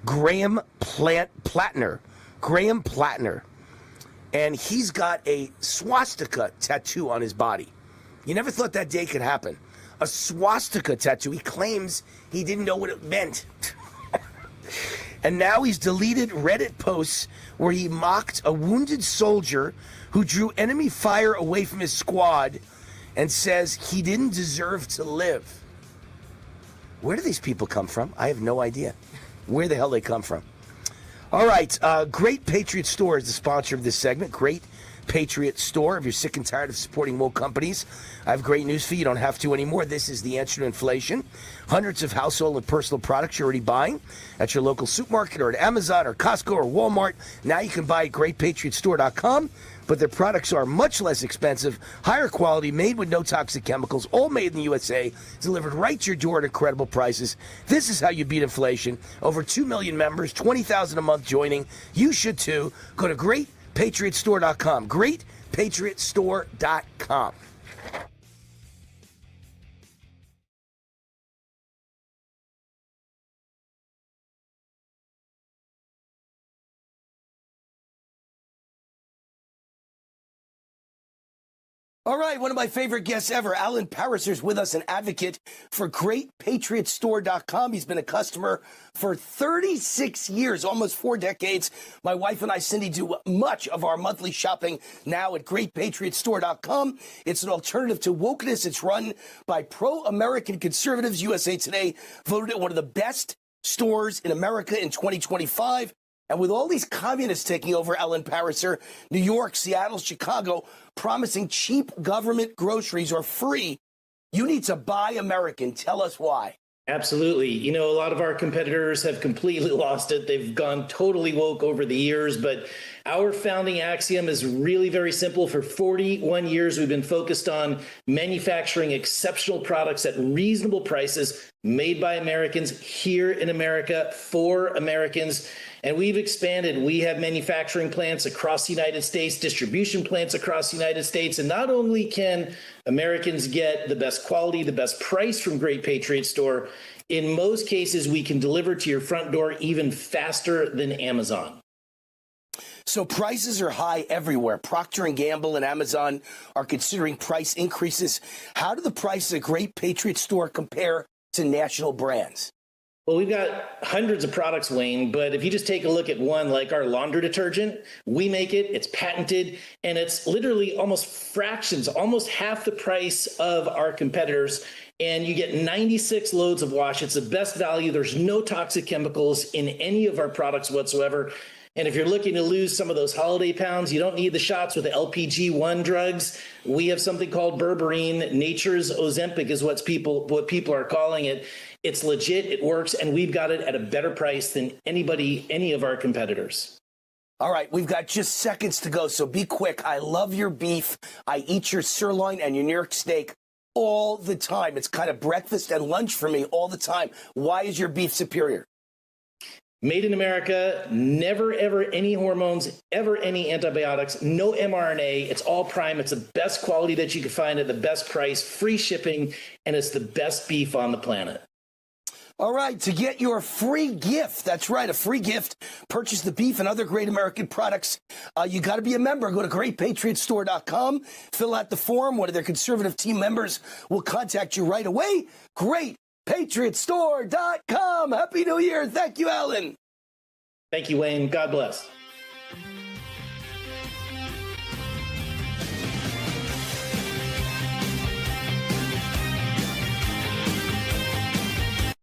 Graham Plattner. Graham Plattner. and he's got a swastika tattoo on his body. You never thought that day could happen. A swastika tattoo. He claims he didn't know what it meant. And now he's deleted Reddit posts where he mocked a wounded soldier who drew enemy fire away from his squad and says he didn't deserve to live. Where do these people come from? I have no idea where the hell they come from. All right, Great Patriot Store is the sponsor of this segment. Great Patriot Store. If you're sick and tired of supporting woke companies, I have great news for you. You don't have to anymore. This is the answer to inflation. Hundreds of household and personal products you're already buying at your local supermarket or at Amazon or Costco or Walmart. Now you can buy at GreatPatriotStore.com, but their products are much less expensive, higher quality, made with no toxic chemicals, all made in the USA, delivered right to your door at incredible prices. This is how you beat inflation. Over 2 million members, 20,000 a month joining. You should too. Go to GreatPatriotStore.com. GreatPatriotStore.com. All right, one of my favorite guests ever, Allyn is with us, an advocate for GreatPatriotStore.com. He's been a customer for 36 years, almost 4 decades. My wife and I, Cindy, do much of our monthly shopping now at GreatPatriotStore.com. It's an alternative to wokeness. It's run by pro-American conservatives. USA Today voted it one of the best stores in America in 2025. And with all these communists taking over, Allyn Pariser, New York, Seattle, Chicago, promising cheap government groceries or free, you need to buy American. Tell us why. Absolutely. You know, a lot of our competitors have completely lost it. They've gone totally woke over the years, but our founding axiom is really very simple. For 41 years, we've been focused on manufacturing exceptional products at reasonable prices, made by Americans, here in America, for Americans. And we've expanded. We have manufacturing plants across the United States, distribution plants across the United States. And not only can Americans get the best quality, the best price from Great Patriot Store, in most cases, we can deliver to your front door even faster than Amazon. So prices are high everywhere. Procter & Gamble and Amazon are considering price increases. How do the prices at Great Patriot Store compare to national brands? Well, we've got hundreds of products, Wayne, but if you just take a look at one like our laundry detergent, we make it, it's patented, and it's literally almost fractions, almost half the price of our competitors, and you get 96 loads of wash. It's the best value. There's no toxic chemicals in any of our products whatsoever. And if you're looking to lose some of those holiday pounds, you don't need the shots with the LPG-1 drugs. We have something called berberine. Nature's Ozempic is what people are calling it. It's legit, it works, and we've got it at a better price than any of our competitors. All right, we've got just seconds to go, so be quick. I love your beef. I eat your sirloin and your New York steak all the time. It's kind of breakfast and lunch for me all the time. Why is your beef superior? Made in America, never, ever any hormones, ever any antibiotics, no mRNA. It's all prime. It's the best quality that you can find at the best price, free shipping, and it's the best beef on the planet. All right, to get your free gift, that's right, a free gift, purchase the beef and other great American products. You got to be a member. Go to GreatPatriotStore.com, fill out the form. One of their conservative team members will contact you right away. GreatPatriotStore.com. Happy New Year. Thank you, Allyn. Thank you, Wayne. God bless.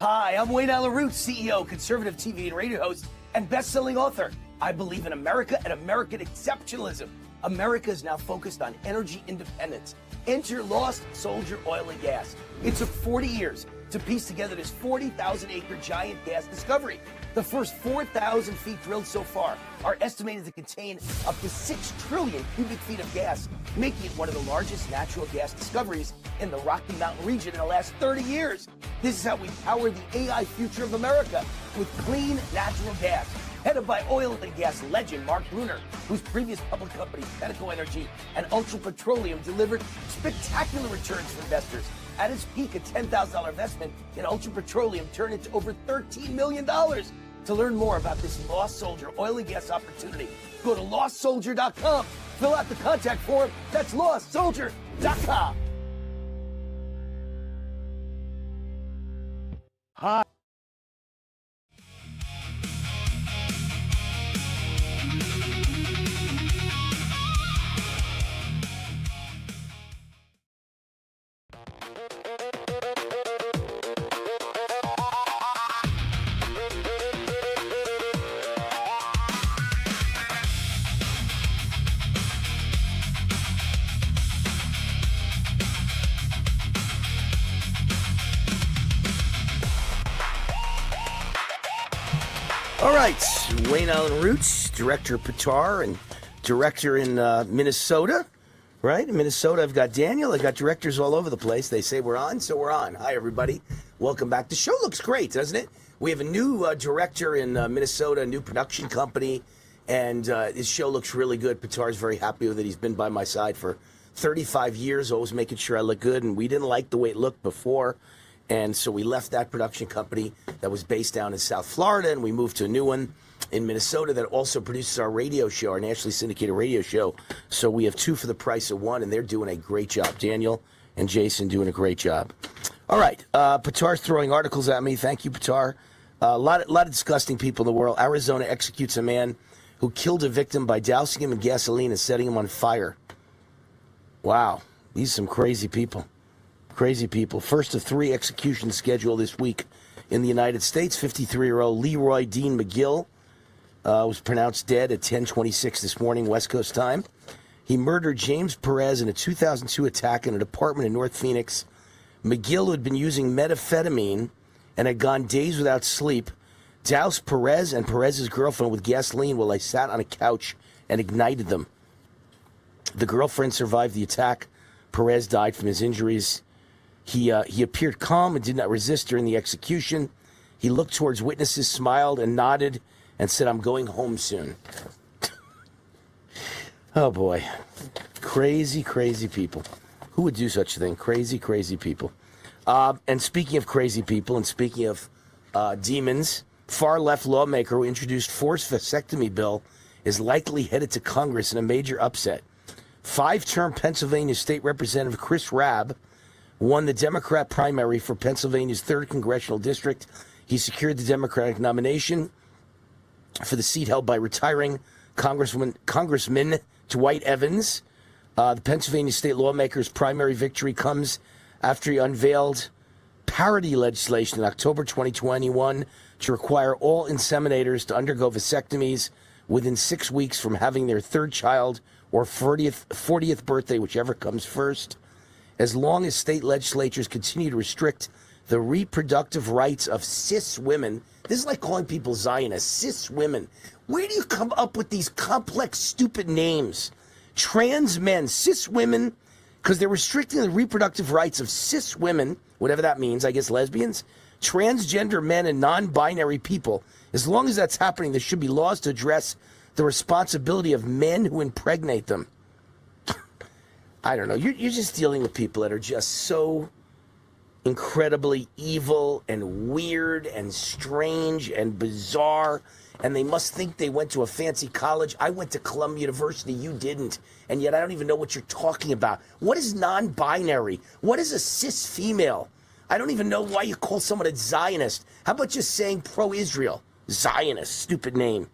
Hi, I'm Wayne Allyn Root, CEO, conservative TV and radio host, and best-selling author. I believe in America and American exceptionalism. America is now focused on energy independence. Enter Lost Soldier Oil and Gas. It took 40 years to piece together this 40,000-acre giant gas discovery. The first 4,000 feet drilled so far are estimated to contain up to 6 trillion cubic feet of gas, making it one of the largest natural gas discoveries in the Rocky Mountain region in the last 30 years. This is how we power the AI future of America with clean natural gas. Headed by oil and gas legend Mark Bruner, whose previous public companies, Tenneco Energy and Ultra Petroleum, delivered spectacular returns for investors. At its peak, a $10,000 investment in Ultra Petroleum turned into over $13 million. To learn more about this Lost Soldier oil and gas opportunity, go to LostSoldier.com. fill out the contact form. That's lostsoldier.com. Hi. All right, Wayne Allyn Roots, director of Patar and director in Minnesota, right? In Minnesota, I've got Daniel. I got directors all over the place. They say we're on, so we're on. Hi, everybody. Welcome back. The show looks great, doesn't it? We have a new director in Minnesota, a new production company, and his show looks really good. Patar's very happy with it. He's been by my side for 35 years, always making sure I look good, and we didn't like the way it looked before. And so we left that production company that was based down in South Florida, and we moved to a new one in Minnesota that also produces our radio show, our nationally syndicated radio show. So we have two for the price of one, and they're doing a great job. Daniel and Jason doing a great job. All right, Patar's throwing articles at me. Thank you, Patar. A lot of disgusting people in the world. Arizona executes a man who killed a victim by dousing him in gasoline and setting him on fire. Wow, these are some crazy people. Crazy people. First of 3 executions scheduled this week in the United States. 53-year-old Leroy Dean McGill was pronounced dead at 10:26 this morning, West Coast time. He murdered James Perez in a 2002 attack in an apartment in North Phoenix. McGill, who had been using methamphetamine and had gone days without sleep, doused Perez and Perez's girlfriend with gasoline while they sat on a couch and ignited them. The girlfriend survived the attack. Perez died from his injuries. He appeared calm and did not resist during the execution. He looked towards witnesses, smiled, and nodded, and said, "I'm going home soon." Oh, boy. Crazy, crazy people. Who would do such a thing? Crazy, crazy people. And speaking of crazy people and speaking of demons, far-left lawmaker who introduced forced vasectomy bill is likely headed to Congress in a major upset. 5-term Pennsylvania State Representative Chris Rabb won the Democrat primary for Pennsylvania's 3rd Congressional District. He secured the Democratic nomination for the seat held by retiring Congressman Dwight Evans. The Pennsylvania state lawmaker's primary victory comes after he unveiled parity legislation in October 2021 to require all inseminators to undergo vasectomies within 6 weeks from having their 3rd child or 40th birthday, whichever comes first. As long as state legislatures continue to restrict the reproductive rights of cis women, this is like calling people Zionists, cis women. Where do you come up with these complex, stupid names? Trans men, cis women, because they're restricting the reproductive rights of cis women, whatever that means, I guess lesbians, transgender men, and non-binary people. As long as that's happening, there should be laws to address the responsibility of men who impregnate them. I don't know. You're just dealing with people that are just so incredibly evil and weird and strange and bizarre, and they must think they went to a fancy college. I went to Columbia University. You didn't, and yet I don't even know what you're talking about. What is non-binary? What is a cis female? I don't even know why you call someone a Zionist. How about just saying pro-Israel? Zionist, stupid name.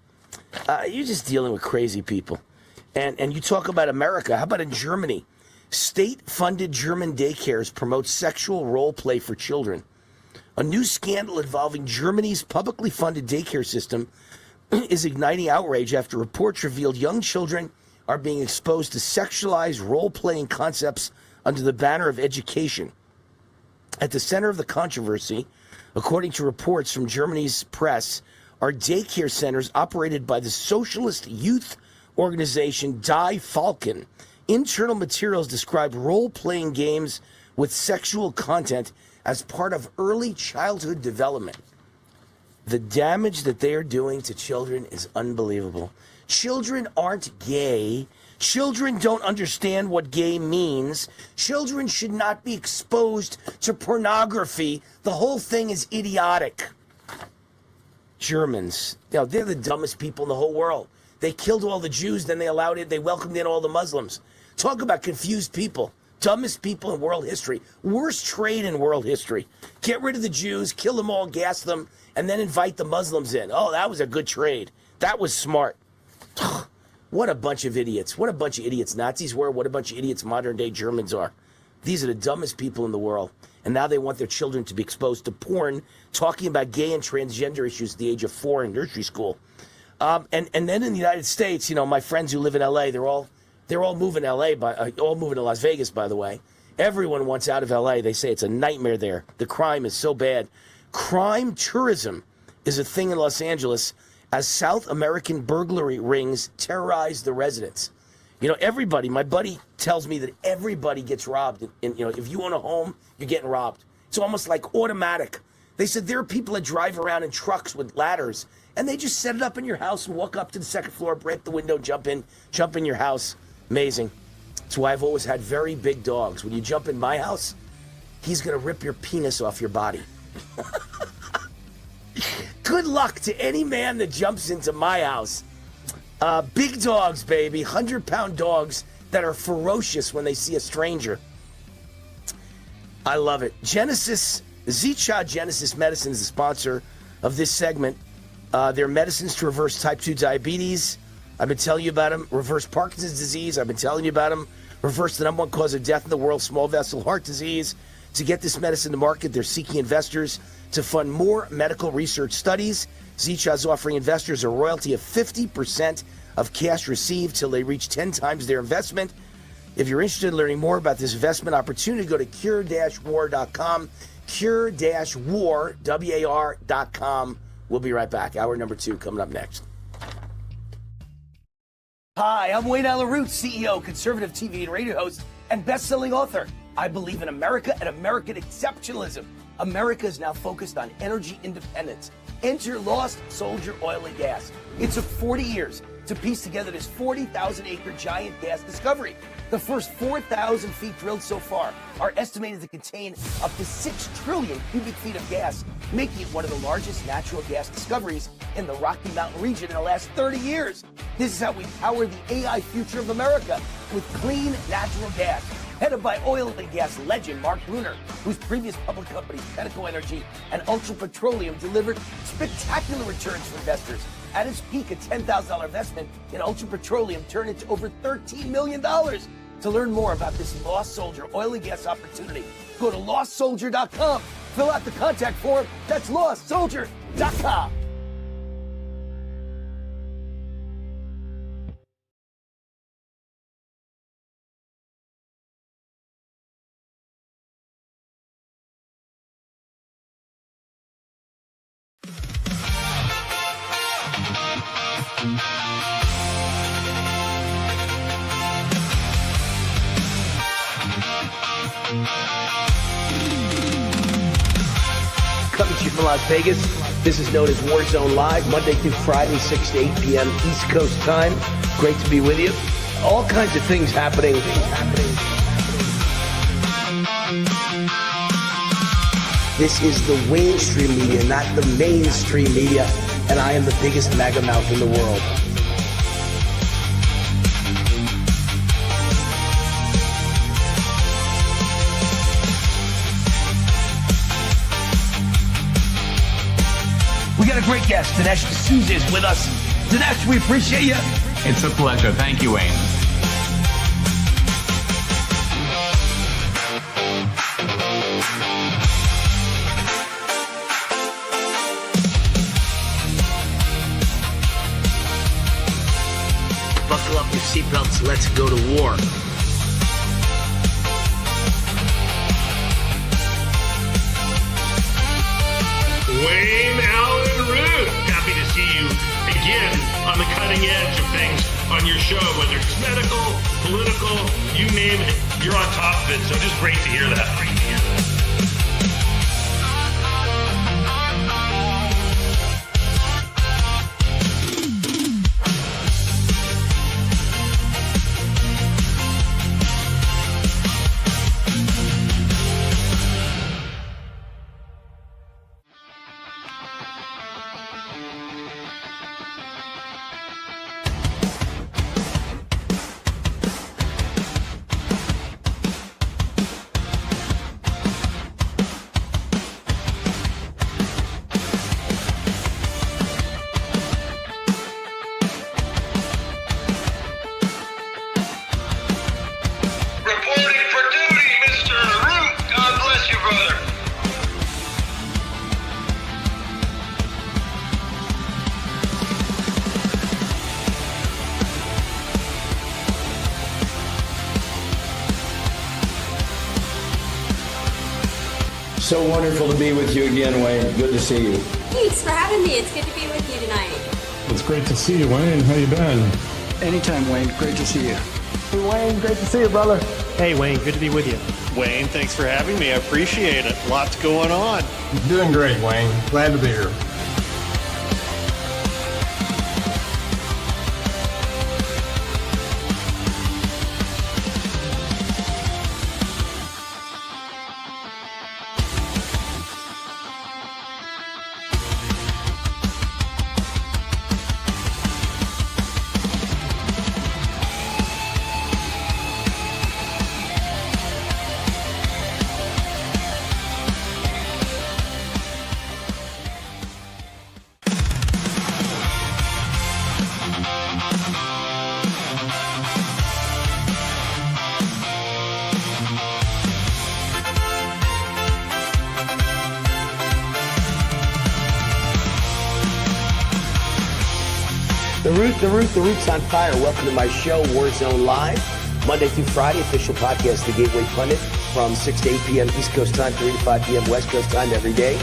You're just dealing with crazy people. And you talk about America. How about in Germany? State-funded German daycares promote sexual role play for children. A new scandal involving Germany's publicly funded daycare system is igniting outrage after reports revealed young children are being exposed to sexualized role-playing concepts under the banner of education. At the center of the controversy, according to reports from Germany's press, are daycare centers operated by the socialist youth organization Die Falken. Internal materials describe role-playing games with sexual content as part of early childhood development. The damage that they are doing to children is unbelievable. Children aren't gay. Children don't understand what gay means. Children should not be exposed to pornography. The whole thing is idiotic. Germans, they're the dumbest people in the whole world. They killed all the Jews, then they welcomed in all the Muslims. Talk about confused people. Dumbest people in world history. Worst trade in world history. Get rid of the Jews, kill them all, gas them, and then invite the Muslims in. Oh, that was a good trade. That was smart. What a bunch of idiots. What a bunch of idiots Nazis were. What a bunch of idiots modern-day Germans are. These are the dumbest people in the world. And now they want their children to be exposed to porn, talking about gay and transgender issues at the age of 4 in nursery school. And then in the United States, my friends who live in L.A., they're all moving to L.A., all moving to Las Vegas, by the way. Everyone wants out of L.A. They say it's a nightmare there. The crime is so bad. Crime tourism is a thing in Los Angeles as South American burglary rings terrorize the residents. Everybody, my buddy tells me that everybody gets robbed. And, if you own a home, you're getting robbed. It's almost like automatic. They said there are people that drive around in trucks with ladders, and they just set it up in your house and walk up to the second floor, break the window, jump in your house. Amazing. That's why I've always had very big dogs. When you jump in my house, he's going to rip your penis off your body. Good luck to any man that jumps into my house. Big dogs, baby. 100-pound dogs that are ferocious when they see a stranger. I love it. Zcha Genesis Medicine is the sponsor of this segment. Their medicines to reverse type 2 diabetes. I've been telling you about them. Reverse Parkinson's disease. I've been telling you about them. Reverse the #1 cause of death in the world, small vessel heart disease. To get this medicine to market, they're seeking investors to fund more medical research studies. Zcha is offering investors a royalty of 50% of cash received till they reach 10 times their investment. If you're interested in learning more about this investment opportunity, go to cure-war.com. Cure-war, WAR.com. We'll be right back. Hour number 2 coming up next. Hi, I'm Wayne Allyn Root, CEO, conservative TV and radio host, and best-selling author. I believe in America and American exceptionalism. America is now focused on energy independence. Enter Lost Soldier Oil and Gas. It took 40 years to piece together this 40,000-acre giant gas discovery. The first 4,000 feet drilled so far are estimated to contain up to 6 trillion cubic feet of gas, making it one of the largest natural gas discoveries in the Rocky Mountain region in the last 30 years. This is how we power the AI future of America with clean natural gas. Headed by oil and gas legend Mark Bruner, whose previous public companies, Pinnacle Energy and Ultra Petroleum, delivered spectacular returns for investors. At its peak, a $10,000 investment in Ultra Petroleum turned into over $13 million. To learn more about this Lost Soldier oil and gas opportunity, go to lostsoldier.com. Fill out the contact form. That's lostsoldier.com. Coming to you from Las Vegas. This is known as Warzone Live, Monday through Friday, 6 to 8 p.m. East Coast time. Great to be with you. All kinds of things happening. This is the mainstream media, not the mainstream media, and I am the biggest MAGA mouth in the world. We got a great guest. Dinesh D'Souza is with us. Dinesh, we appreciate you. It's a pleasure. Thank you, Wayne. Buckle up your seatbelts. Let's go to war. Wayne Allyn Root, happy to see you again on the cutting edge of things on your show, whether it's medical, political, you name it, you're on top of it. So just great to hear that. So wonderful to be with you again, Wayne. Good to see you. Thanks for having me. It's good to be with you tonight. It's great to see you, Wayne. How you been? Anytime, Wayne. Great to see you. Hey, Wayne. Great to see you, brother. Hey, Wayne. Good to be with you. Wayne, thanks for having me. I appreciate it. Lots going on. You're doing great, Wayne. Glad to be here. The Root's on fire. Welcome to my show, Warzone Live. Monday through Friday, official podcast, The Gateway Pundit, from 6 to 8 p.m. East Coast time, 3 to 5 p.m. West Coast time every day.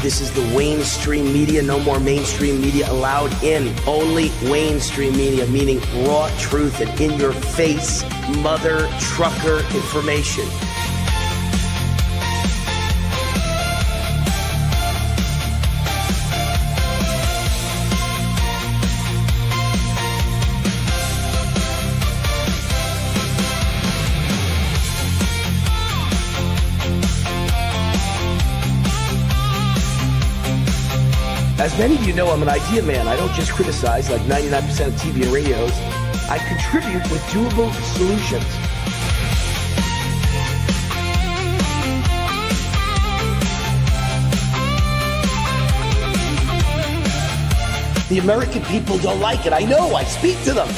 This is the Waynestream media. No more mainstream media allowed in. Only Waynestream media, meaning raw truth and in-your-face mother trucker information. As many of you know, I'm an idea man. I don't just criticize like 99% of TV and radio hosts. I contribute with doable solutions. The American people don't like it. I know. I speak to them.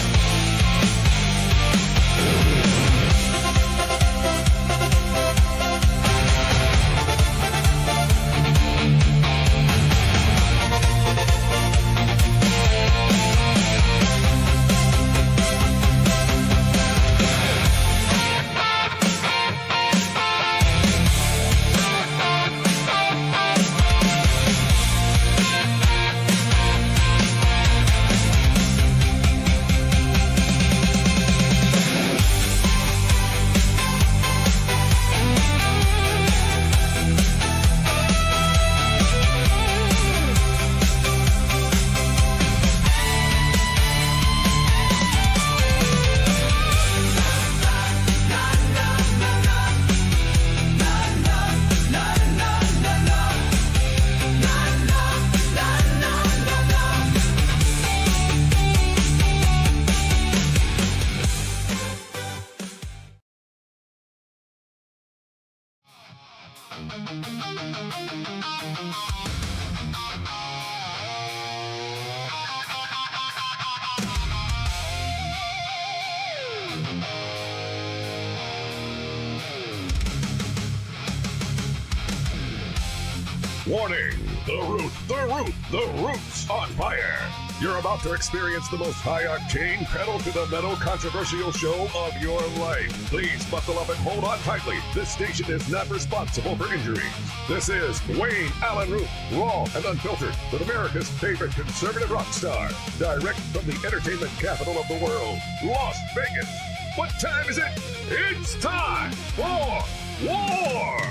Warning! The Root's on fire! You're about to experience the most high-octane, pedal-to-the-metal controversial show of your life. Please buckle up and hold on tightly. This station is not responsible for injuries. This is Wayne Allyn Root, raw and unfiltered, with America's favorite conservative rock star, direct from the entertainment capital of the world, Las Vegas. What time is it? It's time for war!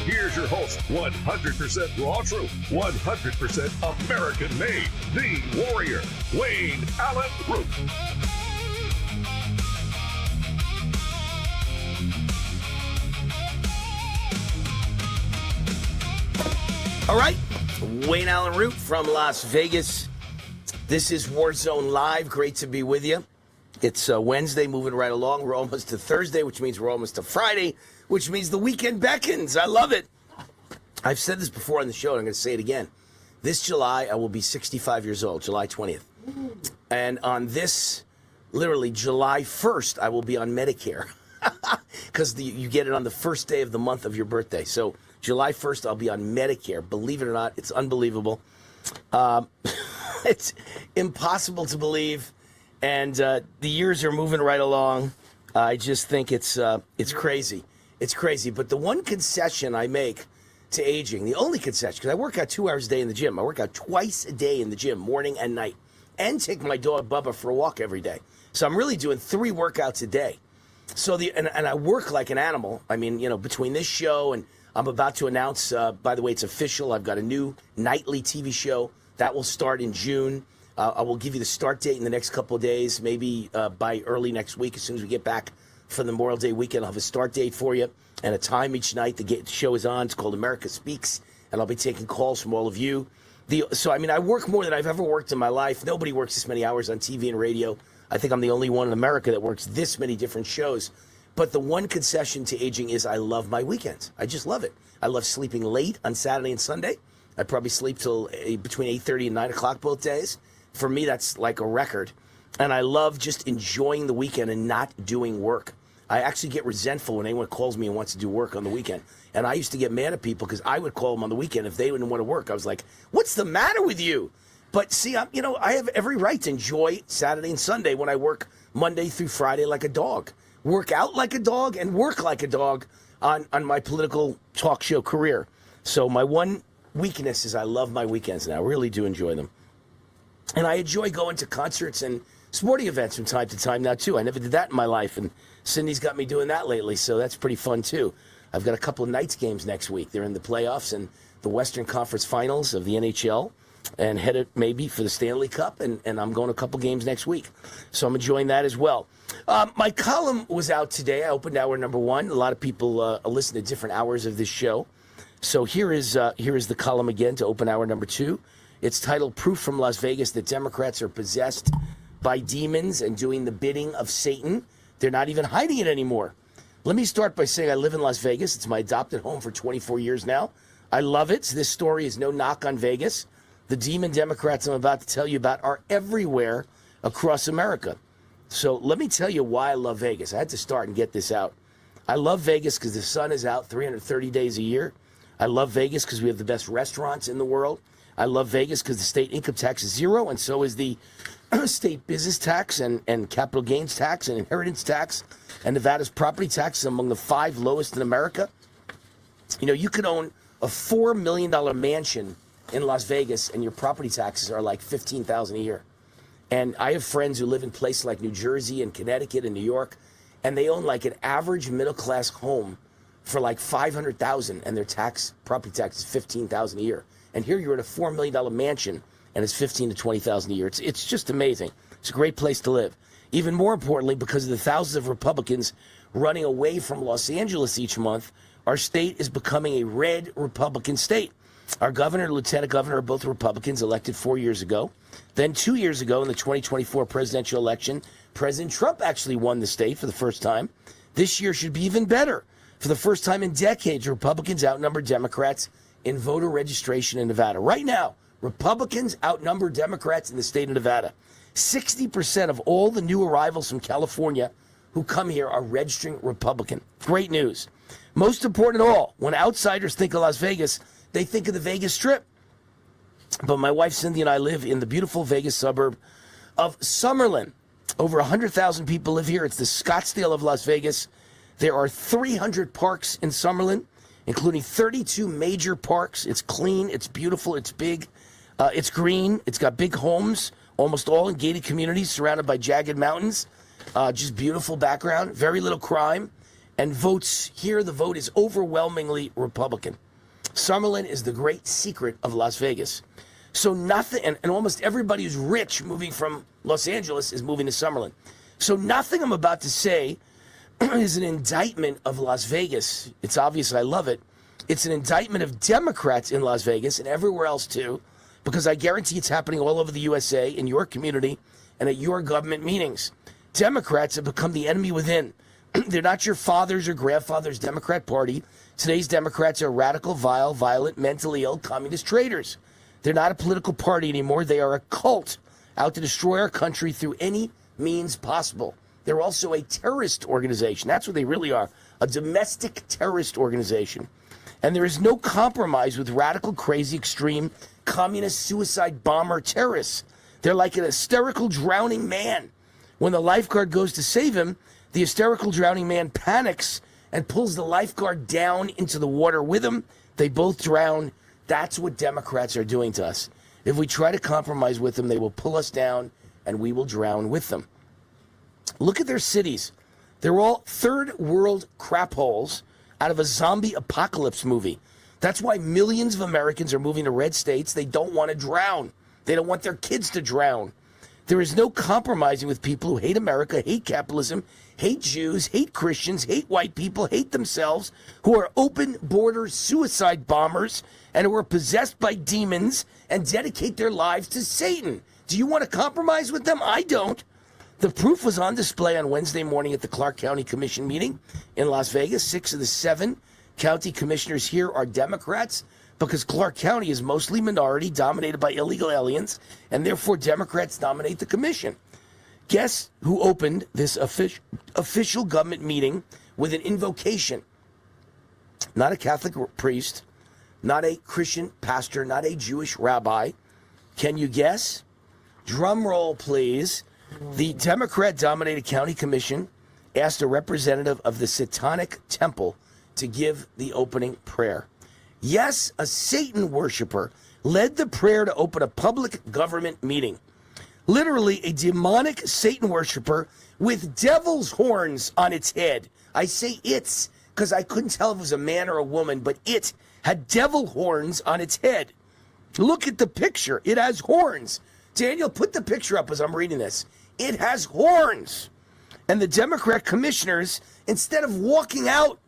Here's your host, 100% raw truth, 100% American made, the warrior, Wayne Allyn Root. All right, Wayne Allyn Root from Las Vegas. This is Warzone Live. Great to be with you. It's Wednesday, moving right along. We're almost to Thursday, which means we're almost to Friday, which means the weekend beckons. I love it. I've said this before on the show, and I'm going to say it again. This July, I will be 65 years old, July 20th. And on this, literally, July 1st, I will be on Medicare. Because you get it on the first day of the month of your birthday. So July 1st, I'll be on Medicare. Believe it or not, it's unbelievable. It's impossible to believe. And the years are moving right along. I just think it's crazy. It's crazy. But the one concession I make to aging, the only concession, because I work out 2 hours a day in the gym. I work out twice a day in the gym, morning and night, and take my dog Bubba for a walk every day. So I'm really doing 3 workouts a day. So and I work like an animal. I mean, between this show and I'm about to announce, by the way, it's official. I've got a new nightly TV show that will start in June. I will give you the start date in the next couple of days, maybe by early next week. As soon as we get back for the Memorial Day weekend, I'll have a start date for you and a time each night the show is on. It's called America Speaks, and I'll be taking calls from all of you. I work more than I've ever worked in my life. Nobody works this many hours on TV and radio. I think I'm the only one in America that works this many different shows. But the one concession to aging is I love my weekends. I just love it. I love sleeping late on Saturday and Sunday. I probably sleep till between 8:30 and 9 o'clock both days. For me, that's like a record. And I love just enjoying the weekend and not doing work. I actually get resentful when anyone calls me and wants to do work on the weekend. And I used to get mad at people because I would call them on the weekend if they didn't want to work. I was like, what's the matter with you? But see, I have every right to enjoy Saturday and Sunday when I work Monday through Friday like a dog. Work out like a dog and work like a dog on my political talk show career. So my one weakness is I love my weekends now. I really do enjoy them. And I enjoy going to concerts and sporting events from time to time now, too. I never did that in my life, and Cindy's got me doing that lately, so that's pretty fun, too. I've got a couple of Knights games next week. They're in the playoffs and the Western Conference Finals of the NHL and headed maybe for the Stanley Cup, and I'm going to a couple games next week. So I'm enjoying that as well. My column was out today. I opened hour number 1. A lot of people listen to different hours of this show. So here is the column again to open hour number 2. It's titled Proof from Las Vegas that Democrats are possessed by demons and doing the bidding of Satan. They're not even hiding it anymore. Let me start by saying I live in Las Vegas. It's my adopted home for 24 years now. I love it. This story is no knock on Vegas. The demon Democrats I'm about to tell you about are everywhere across America. So let me tell you why I love Vegas. I had to start and get this out. I love Vegas because the sun is out 330 days a year. I love Vegas because we have the best restaurants in the world. I love Vegas because the state income tax is 0, and so is the state business tax and capital gains tax and inheritance tax, and Nevada's property tax is among the 5 lowest in America. You could own a $4 million mansion in Las Vegas, and your property taxes are like $15,000 a year. And I have friends who live in places like New Jersey and Connecticut and New York, and they own like an average middle-class home for like $500,000, and their property tax is $15,000 a year. And here you're in a $4 million mansion, and it's $15,000 to $20,000 a year. It's just amazing. It's a great place to live. Even more importantly, because of the thousands of Republicans running away from Los Angeles each month, our state is becoming a red Republican state. Our governor and lieutenant governor are both Republicans, elected 4 years ago. Then 2 years ago in the 2024 presidential election, President Trump actually won the state for the first time. This year should be even better. For the first time in decades, Republicans outnumber Democrats in voter registration in Nevada. Right now, Republicans outnumber Democrats in the state of Nevada. 60% of all the new arrivals from California who come here are registering Republican. Great news. Most important of all, when outsiders think of Las Vegas, they think of the Vegas Strip. But my wife Cindy and I live in the beautiful Vegas suburb of Summerlin. Over 100,000 people live here. It's the Scottsdale of Las Vegas. There are 300 parks in Summerlin, including 32 major parks. It's clean, it's beautiful, it's big, it's green, it's got big homes, almost all in gated communities surrounded by jagged mountains. Just beautiful background, very little crime. And votes here, the vote is overwhelmingly Republican. Summerlin is the great secret of Las Vegas. So nothing, and almost everybody who's rich moving from Los Angeles is moving to Summerlin. So nothing I'm about to say is an indictment of Las Vegas. It's obvious I love it. It's an indictment of Democrats in Las Vegas and everywhere else too, because I guarantee it's happening all over the USA, in your community, and at your government meetings. Democrats have become the enemy within. They're not your father's or grandfather's Democrat Party. Today's Democrats are radical, vile, violent, mentally ill, communist traitors. They're not a political party anymore. They are a cult out to destroy our country through any means possible. They're also a terrorist organization. That's what they really are, a domestic terrorist organization. And there is no compromise with radical, crazy, extreme, communist, suicide bomber terrorists. They're like an hysterical drowning man. When the lifeguard goes to save him, the hysterical drowning man panics and pulls the lifeguard down into the water with him. They both drown. That's what Democrats are doing to us. If we try to compromise with them, they will pull us down and we will drown with them. Look at their cities. They're all third world crap holes out of a zombie apocalypse movie. That's why millions of Americans are moving to red states. They don't want to drown. They don't want their kids to drown. There is no compromising with people who hate America, hate capitalism, hate Jews, hate Christians, hate white people, hate themselves, who are open border suicide bombers and who are possessed by demons and dedicate their lives to Satan. Do you want to compromise with them? I don't. The proof was on display on Wednesday morning at the Clark County Commission meeting in Las Vegas. 6 of the 7 county commissioners here are Democrats because Clark County is mostly minority, dominated by illegal aliens, and therefore Democrats dominate the commission. Guess who opened this official government meeting with an invocation? Not a Catholic priest, not a Christian pastor, not a Jewish rabbi. Can you guess? Drum roll, please. The Democrat-dominated county commission asked a representative of the Satanic Temple to give the opening prayer. Yes, a Satan worshiper led the prayer to open a public government meeting. Literally, a demonic Satan worshiper with devil's horns on its head. I say it's because I couldn't tell if it was a man or a woman, but it had devil horns on its head. Look at the picture. It has horns. Daniel, put the picture up as I'm reading this. It has horns. And the Democrat commissioners, instead of walking out,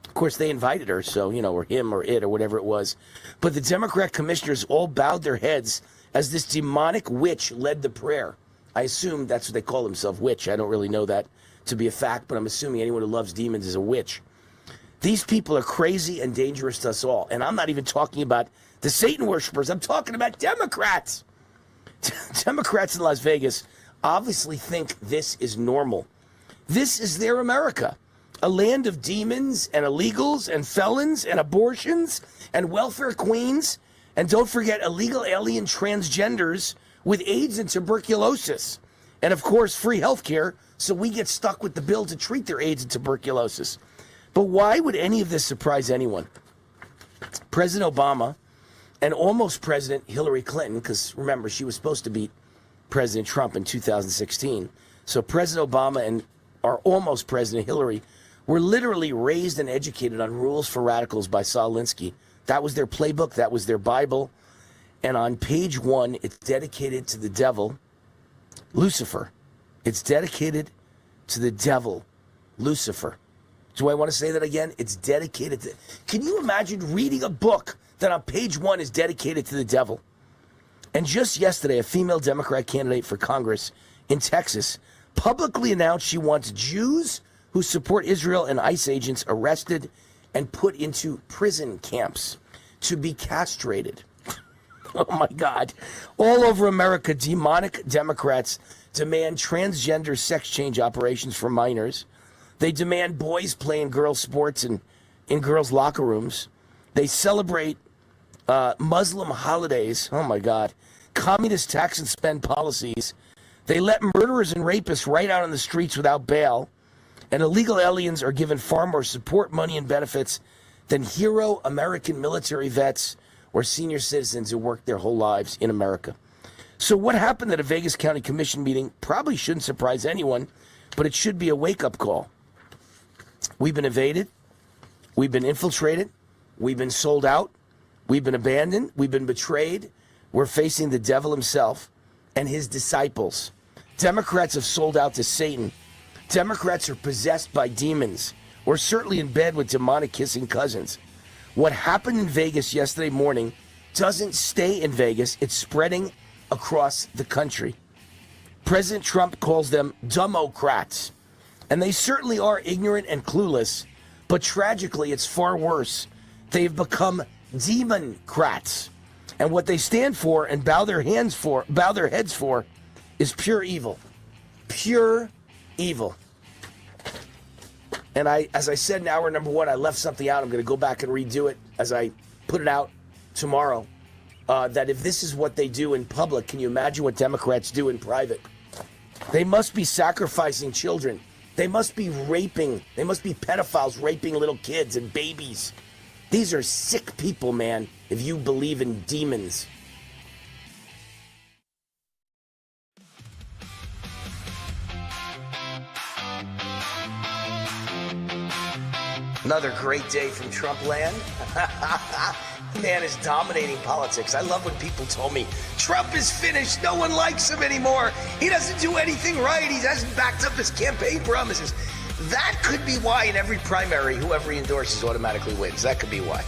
of course, they invited her, so, or him or it or whatever it was. But the Democrat commissioners all bowed their heads as this demonic witch led the prayer. I assume that's what they call themselves, witch. I don't really know that to be a fact, but I'm assuming anyone who loves demons is a witch. These people are crazy and dangerous to us all. And I'm not even talking about the Satan worshipers. I'm talking about Democrats. Democrats in Las Vegas obviously think this is normal. This is their America. A land of demons and illegals and felons and abortions and welfare queens. And don't forget illegal alien transgenders with AIDS and tuberculosis. And of course, free health care, so we get stuck with the bill to treat their AIDS and tuberculosis. But why would any of this surprise anyone? President Obama and almost President Hillary Clinton, because remember, she was supposed to beat President Trump in 2016. So President Obama and our almost President Hillary were literally raised and educated on rules for radicals by Saul Alinsky. That was their playbook. That was their Bible. And on page 1, it's dedicated to the devil, Lucifer. It's dedicated to the devil, Lucifer. Do I want to say that again? It's dedicated to... Can you imagine reading a book that on page 1 is dedicated to the devil? And just yesterday, a female Democrat candidate for Congress in Texas publicly announced she wants Jews who support Israel and ICE agents arrested and put into prison camps to be castrated. Oh, my God. All over America, demonic Democrats demand transgender sex change operations for minors. They demand boys playing girls' sports and in girls' locker rooms. They celebrate Muslim holidays. Oh, my God. Communist tax and spend policies. They let murderers and rapists right out on the streets without bail. And illegal aliens are given far more support, money, and benefits than hero American military vets or senior citizens who worked their whole lives in America. So what happened at a Vegas County Commission meeting probably shouldn't surprise anyone, but it should be a wake-up call. We've been invaded. We've been infiltrated. We've been sold out. We've been abandoned. We've been betrayed. We're facing the devil himself and his disciples. Democrats have sold out to Satan. Democrats are possessed by demons, or certainly in bed with demonic kissing cousins. What happened in Vegas yesterday morning doesn't stay in Vegas. It's spreading across the country. President Trump calls them Democrats. And they certainly are ignorant and clueless, But tragically, it's far worse. They've become Democrats. And what they stand for and bow their heads for is pure evil. Pure evil. And as I said in hour number 1, I left something out. I'm going to go back and redo it as I put it out tomorrow. That if this is what they do in public, can you imagine what Democrats do in private? They must be sacrificing children. They must be raping. They must be pedophiles raping little kids and babies. These are sick people, man, if you believe in demons. Another great day from Trump land. Man is dominating politics. I love when people told me, Trump is finished. No one likes him anymore. He doesn't do anything right. He hasn't backed up his campaign promises. That could be why in every primary, whoever he endorses automatically wins. That could be why.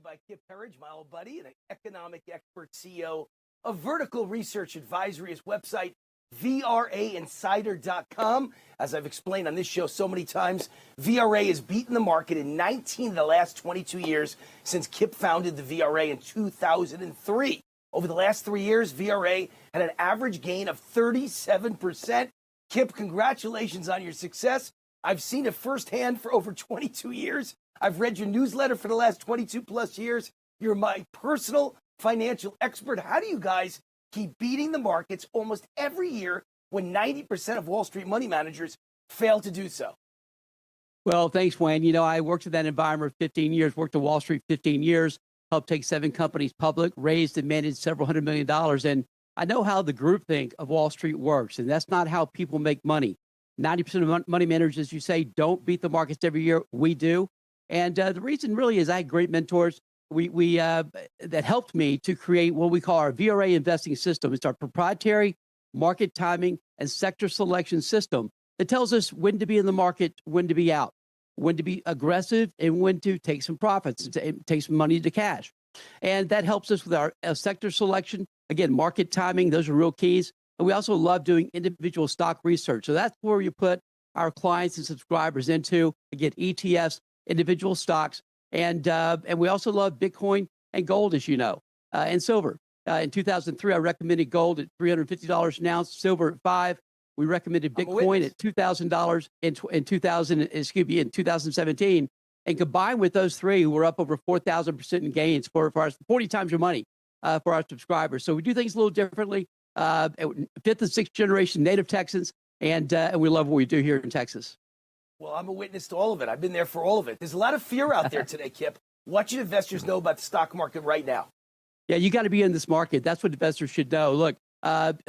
By Kip Herridge, my old buddy, and an economic expert CEO of Vertical Research Advisory. His website, VRAinsider.com. As I've explained on this show so many times, VRA has beaten the market in 19 of the last 22 years since Kip founded the VRA in 2003. Over the last 3 years, VRA had an average gain of 37%. Kip, congratulations on your success. I've seen it firsthand for over 22 years. I've read your newsletter for the last 22 plus years. You're my personal financial expert. How do you guys keep beating the markets almost every year when 90% of Wall Street money managers fail to do so? Well, thanks, Wayne. You know, I worked in that environment for 15 years, worked at Wall Street 15 years, helped take 7 companies public, raised and managed several $100 million. And I know how the groupthink of Wall Street works, and that's not how people make money. 90% of money managers, as you say, don't beat the markets every year. We do. And the reason really is I had great mentors that helped me to create what we call our VRA investing system. It's our proprietary market timing and sector selection system that tells us when to be in the market, when to be out, when to be aggressive, and when to take some profits, and take some money to cash. And that helps us with our sector selection. Again, market timing, those are real keys. And we also love doing individual stock research. So that's where you put our clients and subscribers into, again, ETFs, individual stocks, and we also love Bitcoin and gold, as you know, and silver. In 2003, I recommended gold at $350 an ounce, silver at $5. We recommended Bitcoin at $2,000 in 2017, and combined with those three, we're up over 4,000% in gains for our 40 times your money for our subscribers. So we do things a little differently. 5th and 6th generation native Texans, and we love what we do here in Texas. Well, I'm a witness to all of it. I've been there for all of it. There's a lot of fear out there today, Kip. What should investors know about the stock market right now? Yeah, you got to be in this market. That's what investors should know. Look,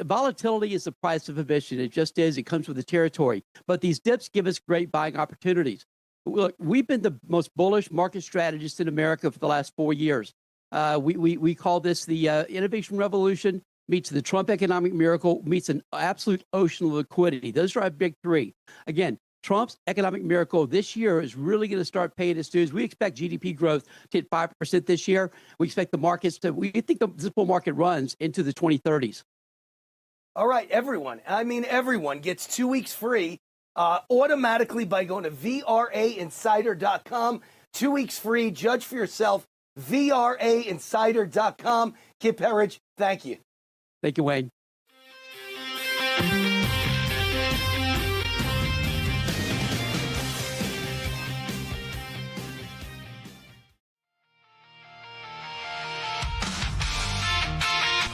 volatility is the price of admission. It just is. It comes with the territory. But these dips give us great buying opportunities. Look, we've been the most bullish market strategists in America for the last 4 years. We call this the innovation revolution meets the Trump economic miracle meets an absolute ocean of liquidity. Those are our big three. Again, Trump's economic miracle this year is really going to start paying its dues. We expect GDP growth to hit 5% this year. We expect the markets we think this bull market runs into the 2030s. All right, everyone gets 2 weeks free automatically by going to VRAinsider.com. 2 weeks free. Judge for yourself. VRAinsider.com. Kip Herridge, thank you. Thank you, Wayne.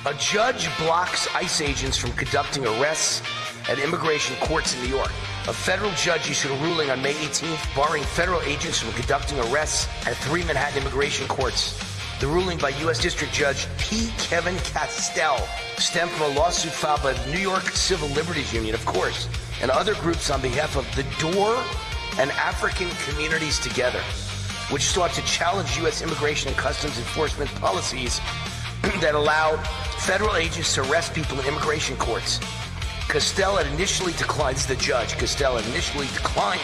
A judge blocks ICE agents from conducting arrests at immigration courts in New York. A federal judge issued a ruling on May 18th barring federal agents from conducting arrests at 3 Manhattan immigration courts. The ruling by U.S. District Judge P. Kevin Castell stemmed from a lawsuit filed by the New York Civil Liberties Union, of course, and other groups on behalf of the DOOR and African Communities Together, which sought to challenge U.S. immigration and customs enforcement policies that allow federal agents to arrest people in immigration courts. Castell had initially declined, this is the judge, Castell had initially declined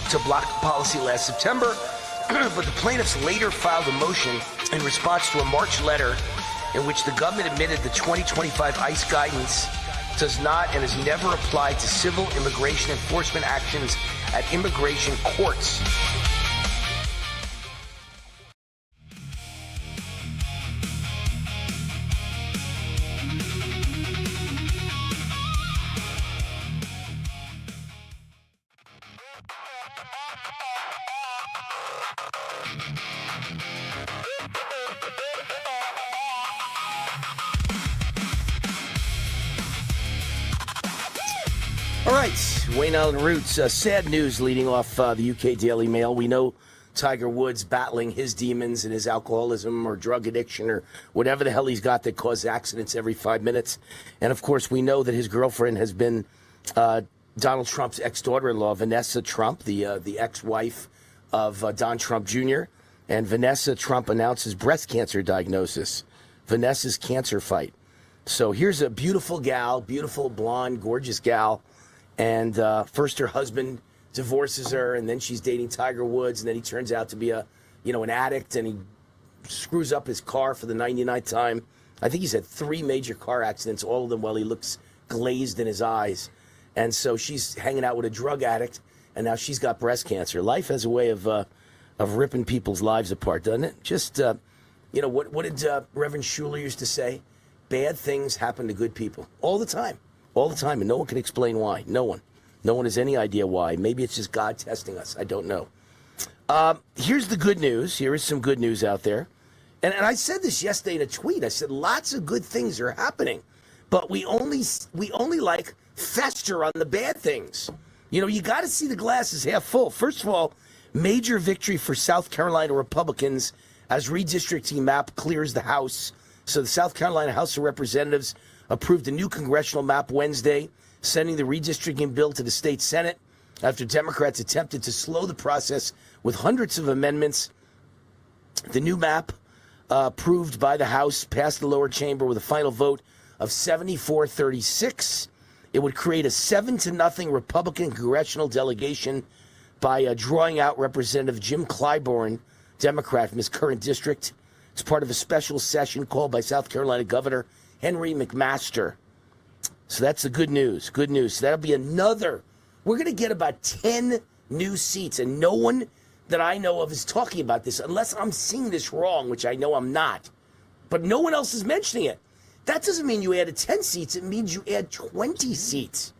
to block the policy last September, but the plaintiffs later filed a motion in response to a March letter in which the government admitted the 2025 ICE guidance does not and has never applied to civil immigration enforcement actions at immigration courts. All right, Wayne Allen Roots. Sad news leading off the UK Daily Mail. We know Tiger Woods battling his demons and his alcoholism or drug addiction or whatever the hell he's got that causes accidents every 5 minutes. And, of course, we know that his girlfriend has been Donald Trump's ex-daughter-in-law, Vanessa Trump, the ex-wife of Don Trump Jr. And Vanessa Trump announces breast cancer diagnosis. Vanessa's cancer fight. So here's a beautiful gal, beautiful, blonde, gorgeous gal. And first her husband divorces her, and then she's dating Tiger Woods, and then he turns out to be an addict, and he screws up his car for the 99th time. I think he's had 3 major car accidents, all of them while he looks glazed in his eyes. And so she's hanging out with a drug addict, and now she's got breast cancer. Life has a way of ripping people's lives apart, doesn't it? Just, what did Reverend Schuller used to say? Bad things happen to good people all the time. All the time, and no one can explain why. No one. No one has any idea why. Maybe it's just God testing us. I don't know. Here's the good news. Here is some good news out there. And I said this yesterday in a tweet. I said lots of good things are happening, but we only like fester on the bad things. You got to see the glass is half full. First of all, major victory for South Carolina Republicans as redistricting map clears the House. So the South Carolina House of Representatives approved a new congressional map Wednesday, sending the redistricting bill to the state Senate after Democrats attempted to slow the process with hundreds of amendments. The new map, approved by the House, passed the lower chamber with a final vote of 74-36. It would create a 7-0 Republican congressional delegation by drawing out Representative Jim Clyburn, Democrat, from his current district. It's part of a special session called by South Carolina Governor Henry McMaster. So that's the good news. Good news. So that'll be another. We're going to get about 10 new seats, and no one that I know of is talking about this, unless I'm seeing this wrong, which I know I'm not. But no one else is mentioning it. That doesn't mean you added 10 seats. It means you add 20 seats,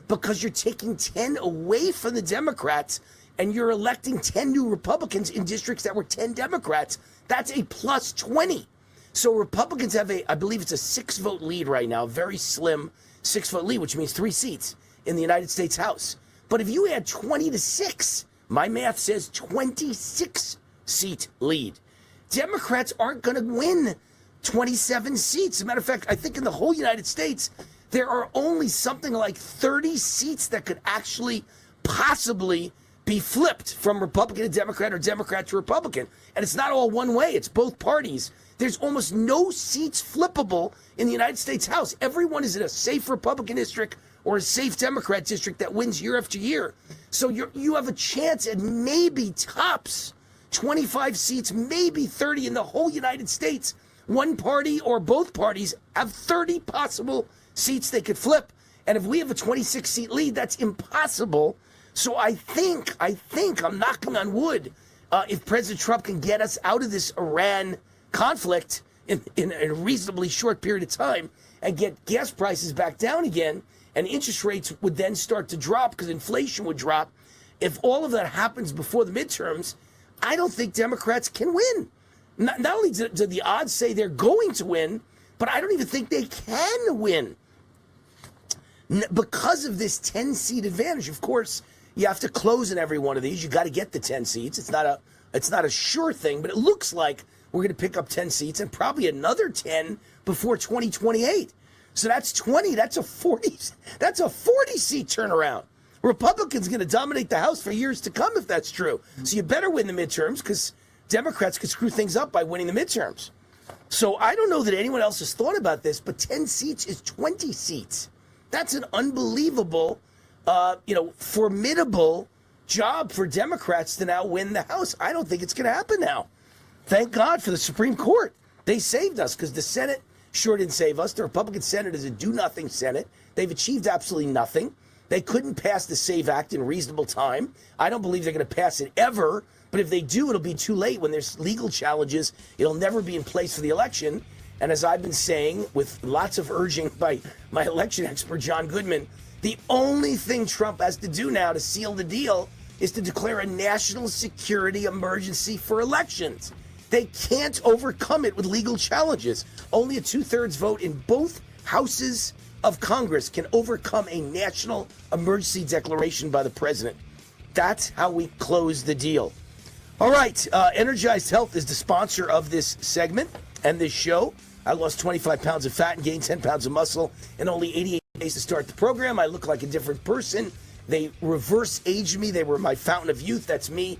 because you're taking 10 away from the Democrats, and you're electing 10 new Republicans in districts that were 10 Democrats. That's a plus 20. So Republicans have I believe it's a 6-vote lead right now, very slim 6-vote lead, which means 3 seats in the United States House. But if you add 20-6, my math says 26-seat lead. Democrats aren't going to win 27 seats. As a matter of fact, I think in the whole United States, there are only something like 30 seats that could actually possibly be flipped from Republican to Democrat or Democrat to Republican. And it's not all one way. It's both parties. There's almost no seats flippable in the United States House. Everyone is in a safe Republican district or a safe Democrat district that wins year after year. So you have a chance at maybe tops 25 seats, maybe 30 in the whole United States. One party or both parties have 30 possible seats they could flip. And if we have a 26-seat lead, that's impossible. So I think I'm knocking on wood, if President Trump can get us out of this Iran conflict in a reasonably short period of time and get gas prices back down again, and interest rates would then start to drop because inflation would drop. If all of that happens before the midterms, I don't think Democrats can win. Not only do the odds say they're going to win, but I don't even think they can win because of this 10-seat advantage. Of course, you have to close in every one of these. You got to get the 10 seats. It's not a sure thing, but it looks like we're going to pick up 10 seats and probably another 10 before 2028. So that's 20. That's a 40 seat turnaround. Republicans going to dominate the House for years to come if that's true. So you better win the midterms because Democrats could screw things up by winning the midterms. So I don't know that anyone else has thought about this, but 10 seats is 20 seats. That's an unbelievable, formidable job for Democrats to now win the House. I don't think it's going to happen now. Thank God for the Supreme Court. They saved us because the Senate sure didn't save us. The Republican Senate is a do-nothing Senate. They've achieved absolutely nothing. They couldn't pass the SAVE Act in reasonable time. I don't believe they're going to pass it ever. But if they do, it'll be too late. When there's legal challenges, it'll never be in place for the election. And as I've been saying, with lots of urging by my election expert, John Goodman, the only thing Trump has to do now to seal the deal is to declare a national security emergency for elections. They can't overcome it with legal challenges. Only a 2/3 vote in both houses of Congress can overcome a national emergency declaration by the president. That's how we close the deal. All right, Energized Health is the sponsor of this segment and this show. I lost 25 pounds of fat and gained 10 pounds of muscle in only 88 days to start the program. I look like a different person. They reverse aged me. They were my fountain of youth. That's me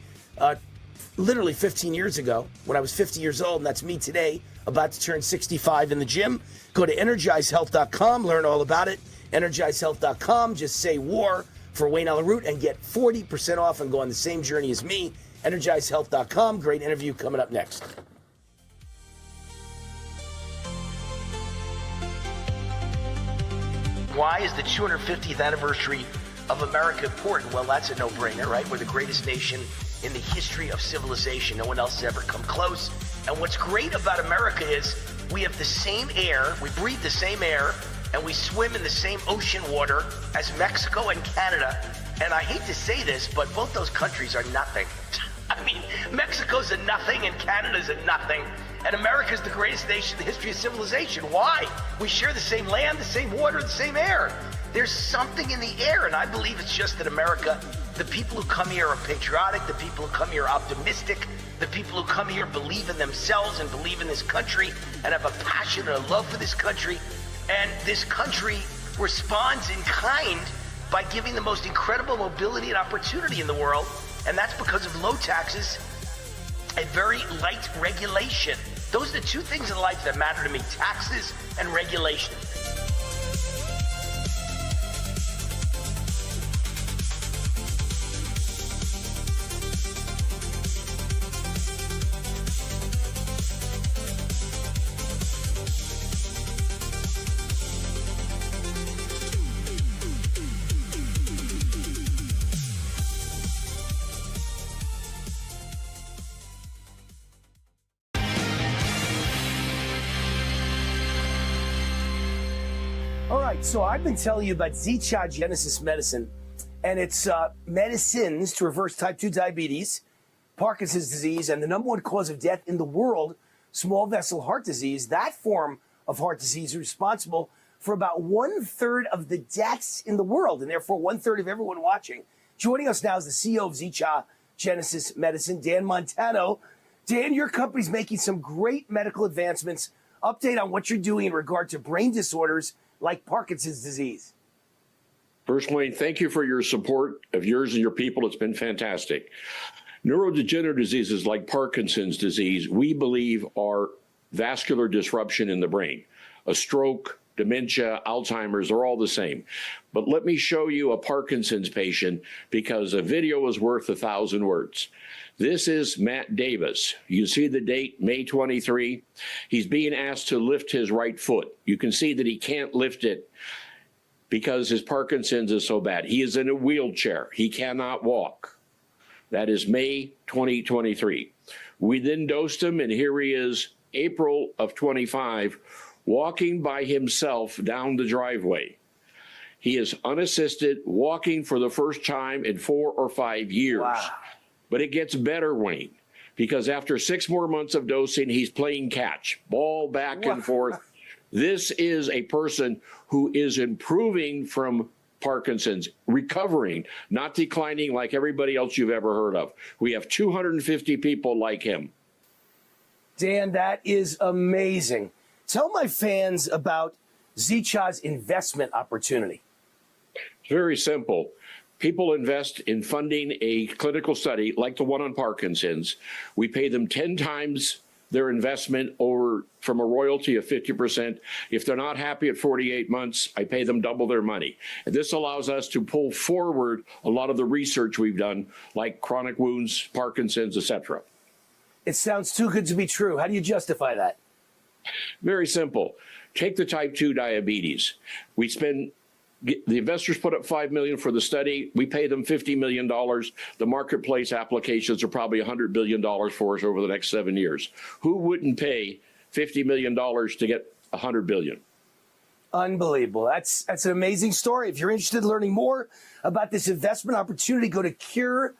literally 15 years ago when I was 50 years old, and that's me today, about to turn 65 in the gym. Go to EnergizedHealth.com, learn all about it. EnergizedHealth.com, just say war for Wayne Allyn Root and get 40% off and go on the same journey as me. EnergizedHealth.com. Great interview coming up next. Why is the 250th anniversary of America important? Well, that's a no-brainer, right? We're the greatest nation in the history of civilization. No one else has ever come close. And what's great about America is we have the same air, we breathe the same air, and we swim in the same ocean water as Mexico and Canada. And I hate to say this, but both those countries are nothing. I mean, Mexico's a nothing and Canada's a nothing. And America's the greatest nation in the history of civilization. Why? We share the same land, the same water, the same air. There's something in the air, and I believe it's just that America, the people who come here are patriotic, the people who come here are optimistic, the people who come here believe in themselves and believe in this country and have a passion and a love for this country. And this country responds in kind by giving the most incredible mobility and opportunity in the world. And that's because of low taxes and very light regulation. Those are the two things in life that matter to me, taxes and regulation. All right, so I've been telling you about Zcha Genesis medicine, and it's medicines to reverse type 2 diabetes, Parkinson's disease, and the number one cause of death in the world, small vessel heart disease. That form of heart disease is responsible for about 1/3 of the deaths in the world, and therefore 1/3 of everyone watching. Joining us now is the CEO of Zcha Genesis Medicine, Dan Montano. Dan, your company's making some great medical advancements. Update on what you're doing in regard to brain disorders like Parkinson's disease. First, Wayne, thank you for your support of yours and your people. It's been fantastic. Neurodegenerative diseases like Parkinson's disease, we believe are vascular disruption in the brain. A stroke, dementia, Alzheimer's, they're all the same. But let me show you a Parkinson's patient because a video is worth 1,000 words. This is Matt Davis. You see the date, May 23. He's being asked to lift his right foot. You can see that he can't lift it because his Parkinson's is so bad. He is in a wheelchair. He cannot walk. That is May 2023. We then dosed him, and here he is, April of 25, walking by himself down the driveway. He is unassisted, walking for the first time in 4 or 5 years. Wow. But it gets better, Wayne, because after 6 more months of dosing, he's playing catch, ball back and forth. This is a person who is improving from Parkinson's, recovering, not declining like everybody else you've ever heard of. We have 250 people like him. Dan, that is amazing. Tell my fans about Zcha's investment opportunity. It's very simple. People invest in funding a clinical study like the one on Parkinson's. We pay them 10 times their investment over from a royalty of 50%. If they're not happy at 48 months, I pay them double their money. And this allows us to pull forward a lot of the research we've done, like chronic wounds, Parkinson's, etc. It sounds too good to be true. How do you justify that? Very simple. Take the type 2 diabetes. The investors put up $5 million for the study. We pay them $50 million. The marketplace applications are probably $100 billion for us over the next 7 years. Who wouldn't pay $50 million to get $100 billion? Unbelievable. That's an amazing story. If you're interested in learning more about this investment opportunity, go to cure-war.com.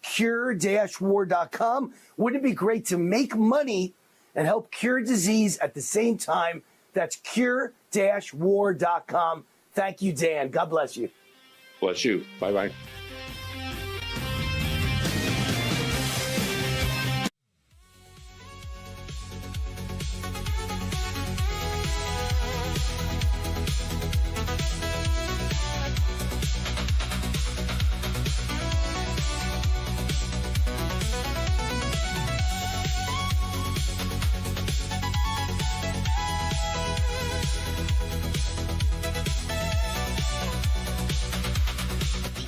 Cure-war.com. Wouldn't it be great to make money and help cure disease at the same time? That's cure-war.com. Thank you, Dan. God bless you. Bless you. Bye-bye.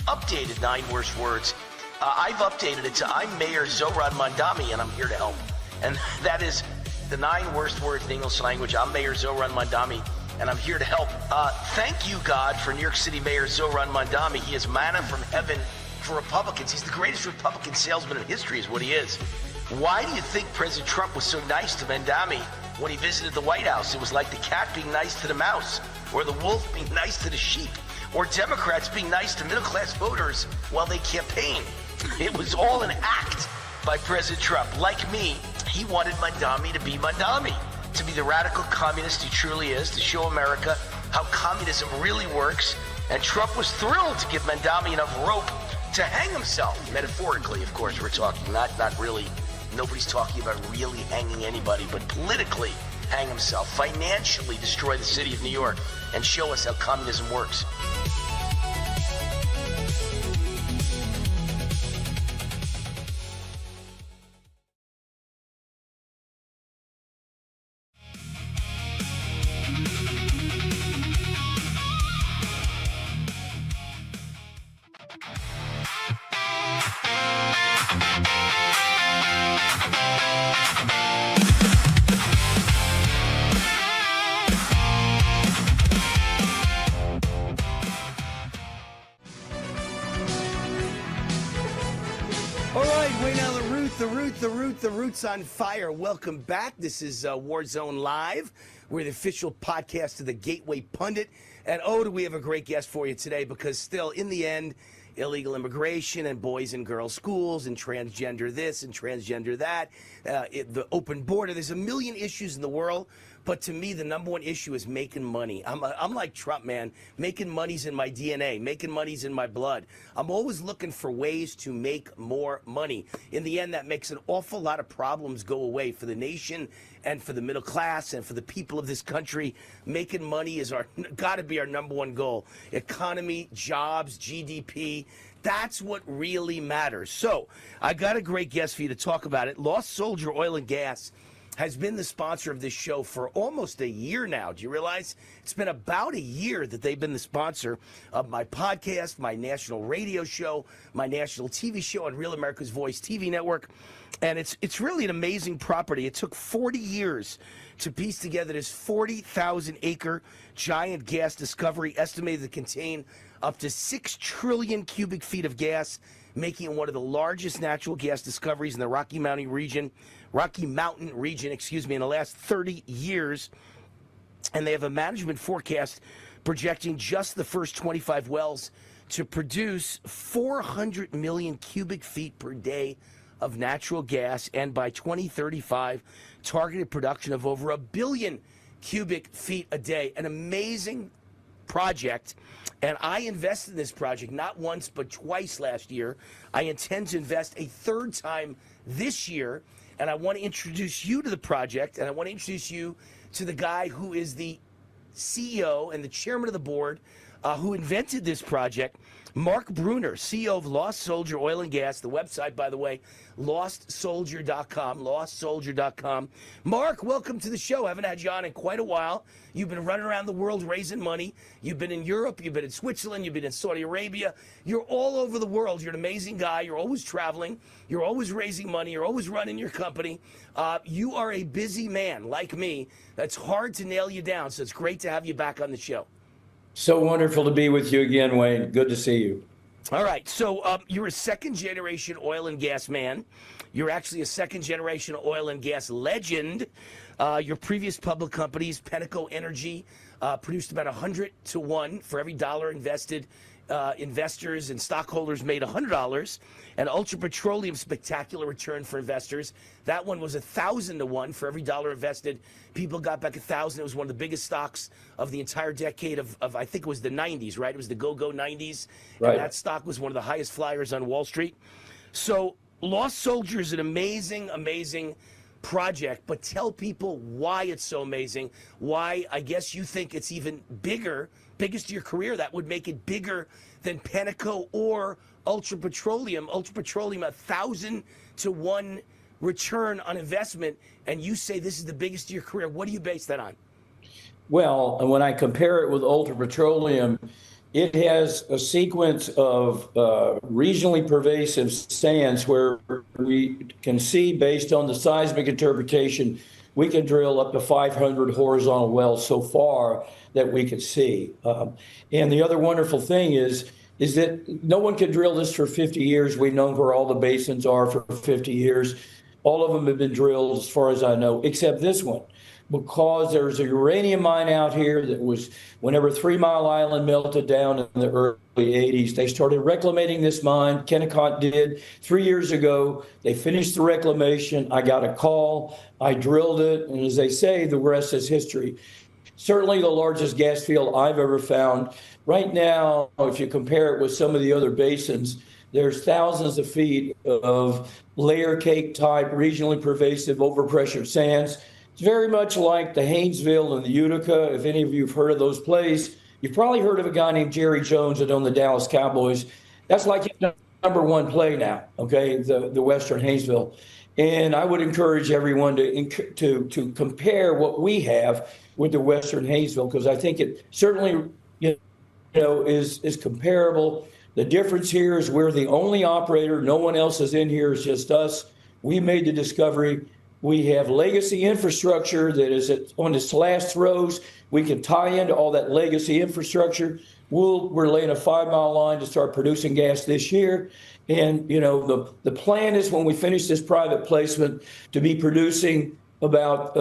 Updated 9 worst words. I've updated it to I'm Mayor Zoran Mandami and I'm here to help. And that is the 9 worst words in English language. I'm Mayor Zoran Mandami and I'm here to help. Thank you, God, for New York City Mayor Zoran Mandami. He is manna from heaven for Republicans. He's the greatest Republican salesman in history is what he is. Why do you think President Trump was so nice to Mandami when he visited the White House? It was like the cat being nice to the mouse or the wolf being nice to the sheep, or Democrats being nice to middle-class voters while they campaign. It was all an act by President Trump. Like me, he wanted Mandami to be Mandami, to be the radical communist he truly is, to show America how communism really works. And Trump was thrilled to give Mandami enough rope to hang himself. Metaphorically, of course, we're talking, not really. Nobody's talking about really hanging anybody, but politically hang himself, financially destroy the city of New York, and show us how communism works. The Root's on fire. Welcome back. This is Warzone Live. We're the official podcast of the Gateway Pundit. And do we have a great guest for you today, because still, in the end, illegal immigration and boys and girls schools and transgender this and transgender that, the open border. There's a million issues in the world. But to me, the number one issue is making money. I'm like Trump, man. Making money's in my DNA. Making money's in my blood. I'm always looking for ways to make more money. In the end, that makes an awful lot of problems go away for the nation and for the middle class and for the people of this country. Making money is got to be our number one goal. Economy, jobs, GDP. That's what really matters. So I got a great guest for you to talk about it. Lost Soldier Oil and Gas has been the sponsor of this show for almost a year now. Do you realize? It's been about a year that they've been the sponsor of my podcast, my national radio show, my national TV show on Real America's Voice TV network. And it's really an amazing property. It took 40 years to piece together this 40,000-acre giant gas discovery, estimated to contain up to 6 trillion cubic feet of gas, making it one of the largest natural gas discoveries in the Rocky Mountain region, in the last 30 years. And they have a management forecast projecting just the first 25 wells to produce 400 million cubic feet per day of natural gas, and by 2035, targeted production of over 1 billion cubic feet a day. An amazing project. And I invested in this project not once but twice last year. I intend to invest a third time this year. And I want to introduce you to the project, and I want to introduce you to the guy who is the CEO and the chairman of the board who invented this project, Mark Bruner, CEO of Lost Soldier Oil and Gas. The website, by the way, lostsoldier.com. Mark, welcome to the show. I haven't had you on in quite a while. You've been running around the world raising money. You've been in Europe. You've been in Switzerland. You've been in Saudi Arabia. You're all over the world. You're an amazing guy. You're always traveling. You're always raising money. You're always running your company. You are a busy man like me. That's hard to nail you down. So it's great to have you back on the show. So wonderful to be with you again, Wayne. Good to see you. All right. So you're a second-generation oil and gas man. You're actually a second-generation oil and gas legend. Your previous public companies, Penteco Energy, produced about 100 to 1 for every dollar invested. Investors and stockholders made $100, and Ultra Petroleum, spectacular return for investors. That one was 1,000 to 1 for every dollar invested. People got back 1,000. It was one of the biggest stocks of the entire decade of I think it was the 90s, right? It was the go-go 90s. Right. And that stock was one of the highest flyers on Wall Street. So Lost Soldier is an amazing, amazing project, but tell people why it's so amazing, why I guess you think it's even biggest of your career, that would make it bigger than Penteco or Ultra Petroleum. Ultra Petroleum, 1,000 to 1 return on investment, and you say this is the biggest of your career. What do you base that on? Well, when I compare it with Ultra Petroleum, it has a sequence of regionally pervasive sands where we can see, based on the seismic interpretation, we can drill up to 500 horizontal wells so far that we could see. And the other wonderful thing is that no one could drill this for 50 years. We've known where all the basins are for 50 years. All of them have been drilled, as far as I know, except this one, because there's a uranium mine out here that was, whenever 3 Mile Island melted down in the early 80s, they started reclamating this mine. Kennecott did 3 years ago. They finished the reclamation. I got a call. I drilled it. And as they say, the rest is history. Certainly the largest gas field I've ever found. Right now, if you compare it with some of the other basins, there's thousands of feet of layer cake type, regionally pervasive, overpressured sands. It's very much like the Haynesville and the Utica. If any of you have heard of those plays, you've probably heard of a guy named Jerry Jones that owned the Dallas Cowboys. That's like his #1 play now, okay, the Western Haynesville. And I would encourage everyone to compare what we have with the Western Haynesville, because I think it certainly is comparable. The difference here is we're the only operator. No one else is in here. It's just us. We made the discovery. We have legacy infrastructure that is on its last throws. We can tie into all that legacy infrastructure. We're laying a 5 Mile line to start producing gas this year. And, the plan is, when we finish this private placement, to be producing about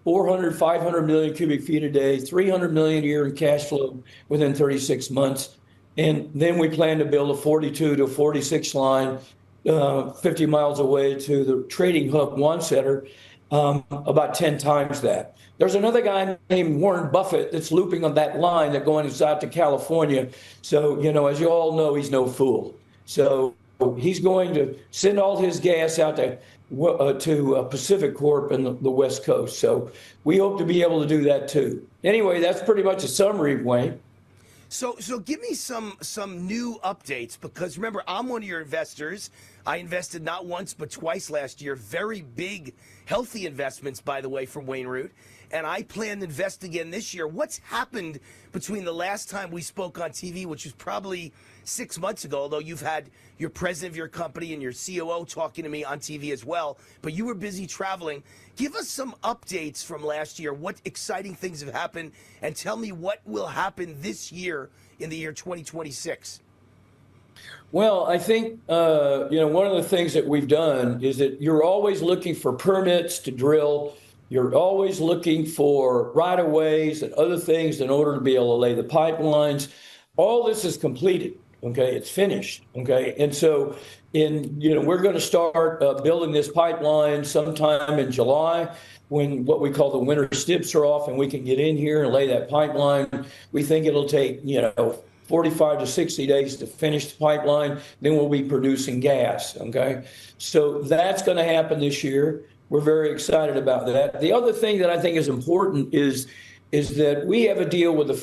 400, 500 million cubic feet a day, 300 million a year in cash flow within 36 months. And then we plan to build a 42 to 46 line 50 miles away to the trading hub One Center, about 10 times that. There's another guy named Warren Buffett that's looping on that line that going out to California. So, as you all know, he's no fool. So he's going to send all his gas out to Pacific Corp and the West Coast. So we hope to be able to do that too. Anyway, that's pretty much a summary, Wayne. So give me some new updates, because remember, I'm one of your investors. I invested not once but twice last year. Very big, healthy investments, by the way, from Wayne Root. And I plan to invest again this year. What's happened between the last time we spoke on TV, which was probably 6 months ago, although you've had your president of your company and your COO talking to me on TV as well, but you were busy traveling. Give us some updates from last year. What exciting things have happened, and tell me what will happen this year in the year 2026. Well, I think, one of the things that we've done is that you're always looking for permits to drill. You're always looking for right-of-ways and other things in order to be able to lay the pipelines. All this is completed, okay? It's finished, okay? And so we're going to start building this pipeline sometime in July, when what we call the winter stips are off and we can get in here and lay that pipeline. We think it'll take, 45 to 60 days to finish the pipeline. Then we'll be producing gas, okay? So that's going to happen this year. We're very excited about that. The other thing that I think is important is that we have a deal with the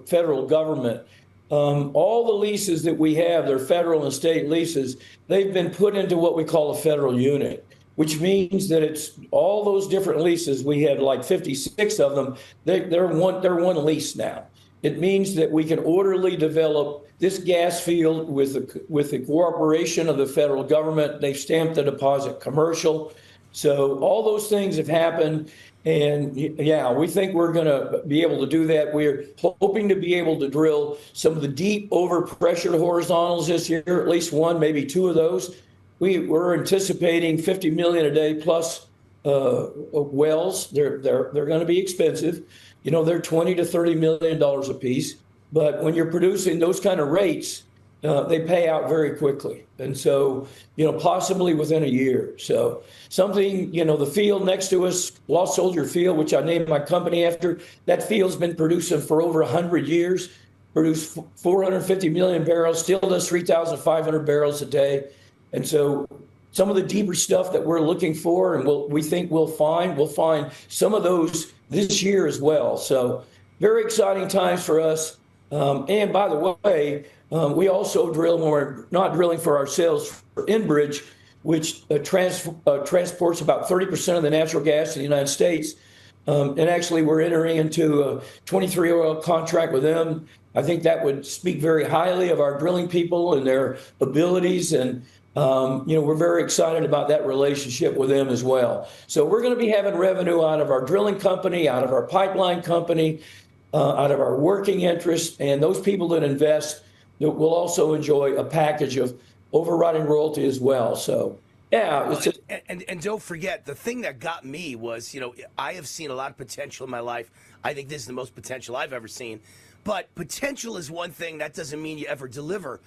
federal government. All the leases that we have, they're federal and state leases, they've been put into what we call a federal unit, which means that it's all those different leases. We had like 56 of them. They're one lease now. It means that we can orderly develop this gas field with the cooperation of the federal government. They've stamped the deposit commercial. So all those things have happened. And yeah, we think we're going to be able to do that. We're hoping to be able to drill some of the deep overpressured horizontals this year, at least one, maybe two of those. We're anticipating 50 million a day plus wells. They're going to be expensive. You know, they're $20 to $30 million a piece. But when you're producing those kind of rates, they pay out very quickly. And so, you know, possibly within a year. So something, you know, the field next to us, Lost Soldier Field, which I named my company after, that field's been producing for over 100 years, produced 450 million barrels, still does 3,500 barrels a day. And so some of the deeper stuff that we're looking for and we think we'll find some of those this year as well. So very exciting times for us. And by the way, we also drill when we're not drilling for ourselves for Enbridge, which transports about 30% of the natural gas in the United States. And actually, we're entering into a 23-oil contract with them. I think that would speak very highly of our drilling people and their abilities. And, you know, we're very excited about that relationship with them as well. So we're going to be having revenue out of our drilling company, out of our pipeline company, out of our working interest. And those people that invest will also enjoy a package of overriding royalty as well. So, yeah. And don't forget, the thing that got me was, you know, I have seen a lot of potential in my life. I think this is the most potential I've ever seen. But potential is one thing. That doesn't mean you ever deliver.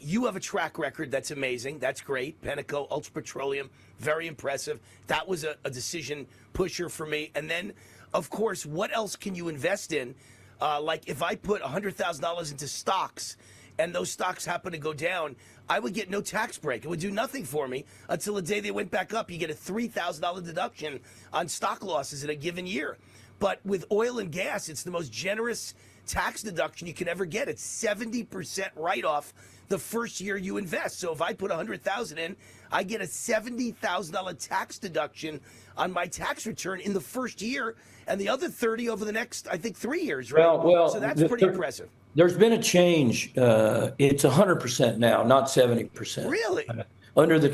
You have a track record that's amazing. That's great. Penteco, Ultra Petroleum, very impressive. That was a decision pusher for me. And then, of course, what else can you invest in? Like if I put $100,000 into stocks and those stocks happen to go down, I would get no tax break. It would do nothing for me until the day they went back up. You get a $3,000 deduction on stock losses in a given year. But with oil and gas, it's the most generous tax deduction you can ever get. It's 70% write-off the first year you invest. So if I put $100,000 in, I get a $70,000 tax deduction on my tax return in the first year, and the other 30 over the next, I think, 3 years, right? Well, so that's pretty impressive. There's been a change. It's 100% now, not 70%. Really? Under the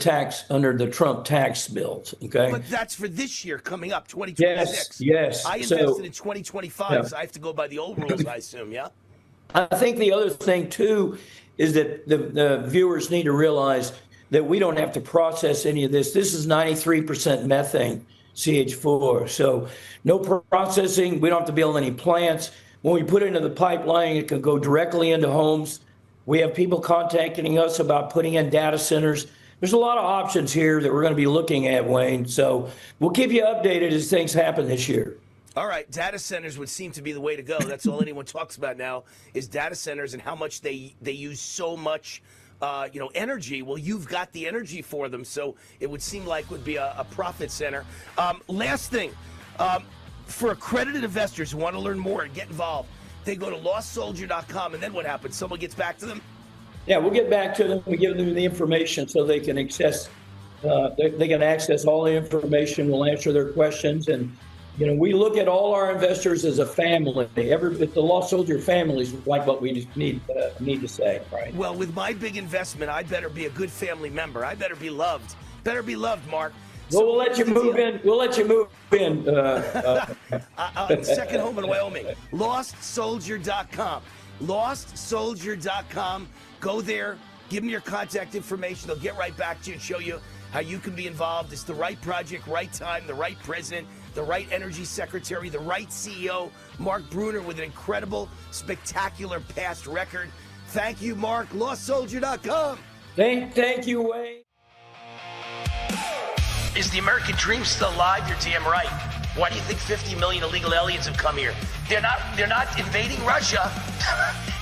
Trump tax bills, okay? But that's for this year coming up, 2026. Yes. I invested in 2025, so I have to go by the old rules, I assume, yeah? I think the other thing, too, is that the viewers need to realize that we don't have to process any of this. This is 93% methane, CH4. So no processing. We don't have to build any plants. When we put it into the pipeline, it can go directly into homes. We have people contacting us about putting in data centers. There's a lot of options here that we're going to be looking at, Wayne. So we'll keep you updated as things happen this year. All right, data centers would seem to be the way to go. That's all anyone talks about now is data centers and how much they use so much, energy. Well, you've got the energy for them, so it would seem like would be a profit center. Last thing, for accredited investors who want to learn more and get involved, they go to lostsoldier.com, and then what happens? Someone gets back to them? Yeah, we'll get back to them. We give them the information so they can access. They can access all the information. We'll answer their questions, and we look at all our investors as a family. It's the Lost Soldier families, like what we just need to say, right? Well, with my big investment, I better be a good family member. I better be loved. Better be loved, Mark. Well, we'll let you move in. We'll let you move in. Second home in Wyoming. LostSoldier.com. LostSoldier.com. Go there. Give them your contact information. They'll get right back to you and show you how you can be involved. It's the right project, right time, the right president, the right energy secretary, the right CEO. Mark Bruner with an incredible, spectacular past record. Thank you, Mark. LostSoldier.com. Thank you, Wayne. Is the American dream still alive? You're damn right. Why do you think 50 million illegal aliens have come here? They're not invading Russia.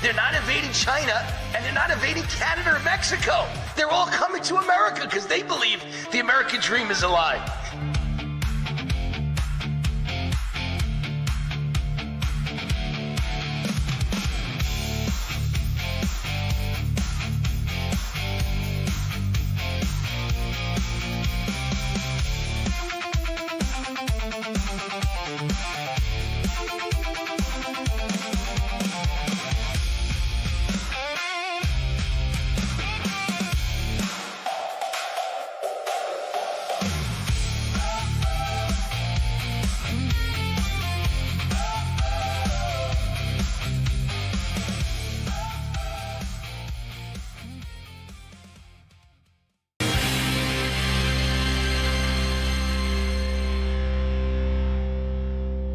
They're not invading China, and they're not invading Canada or Mexico. They're all coming to America because they believe the American dream is alive.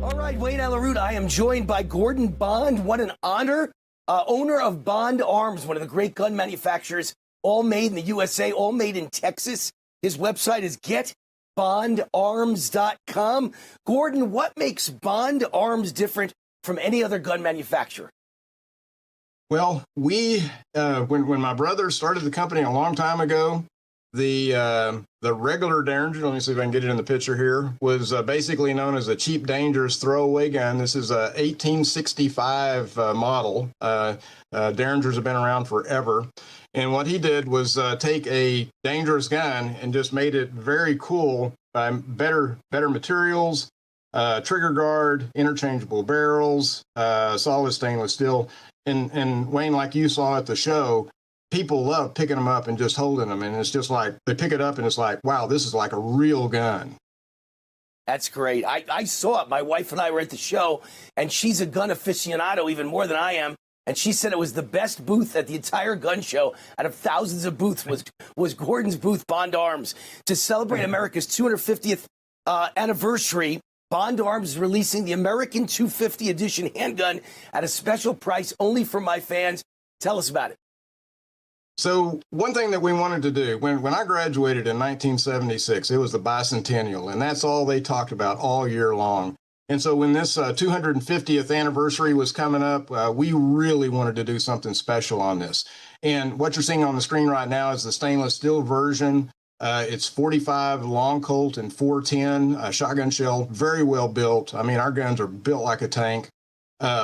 All right, Wayne Allyn, I am joined by Gordon Bond. What an honor. Owner of Bond Arms, one of the great gun manufacturers, all made in the USA, all made in Texas. His website is getbondarms.com. Gordon, what makes Bond Arms different from any other gun manufacturer? Well, when my brother started the company a long time ago, the regular Derringer, let me see if I can get it in the picture here, was basically known as a cheap, dangerous throwaway gun. This is a 1865 model. Derringers have been around forever. And what he did was take a dangerous gun and just made it very cool by better materials, trigger guard, interchangeable barrels, solid stainless steel. And Wayne, like you saw at the show, people love picking them up and just holding them. And it's just like, they pick it up and it's like, wow, this is like a real gun. That's great. I saw it. My wife and I were at the show, and she's a gun aficionado even more than I am. And she said it was the best booth at the entire gun show. Out of thousands of booths was Gordon's booth, Bond Arms. To celebrate America's 250th anniversary, Bond Arms is releasing the American 250 edition handgun at a special price only for my fans. Tell us about it. So one thing that we wanted to do, when I graduated in 1976, it was the bicentennial, and that's all they talked about all year long. And so when this 250th anniversary was coming up, we really wanted to do something special on this. And what you're seeing on the screen right now is the stainless steel version. It's 45 long Colt and 410 shotgun shell, very well built. I mean, our guns are built like a tank.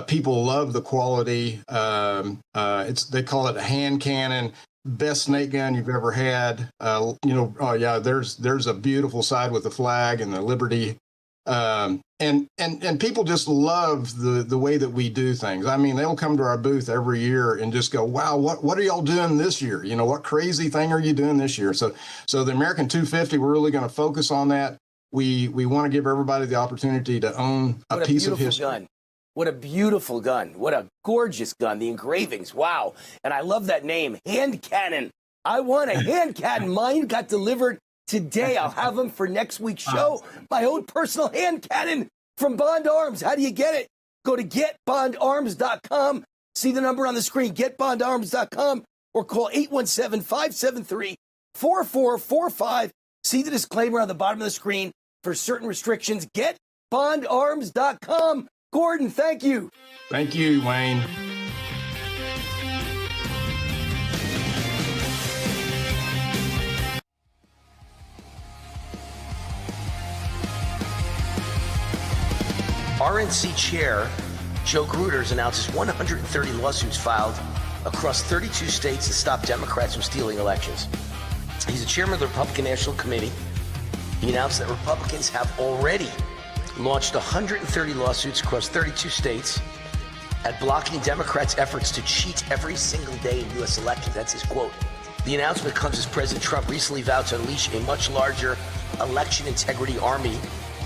People love the quality. They call it a hand cannon, best snake gun you've ever had. There's a beautiful side with the flag and the Liberty. And people just love the way that we do things. I mean, they'll come to our booth every year and just go, wow, what are y'all doing this year? You know, what crazy thing are you doing this year? So the American 250, we're really going to focus on that. We want to give everybody the opportunity to own a piece of history. Gun. What a beautiful gun. What a gorgeous gun. The engravings. Wow. And I love that name, hand cannon. I want a hand cannon. Mine got delivered today. I'll have them for next week's show. My own personal hand cannon from Bond Arms. How do you get it? Go to getbondarms.com. See the number on the screen, getbondarms.com, or call 817-573-4445. See the disclaimer on the bottom of the screen for certain restrictions. Getbondarms.com. Gordon, thank you. Thank you, Wayne. RNC Chair Joe Gruters announces 130 lawsuits filed across 32 states to stop Democrats from stealing elections. He's the chairman of the Republican National Committee. He announced that Republicans have already launched 130 lawsuits across 32 states at blocking Democrats' efforts to cheat every single day in U.S. elections. That's his quote. The announcement comes as President Trump recently vowed to unleash a much larger election integrity army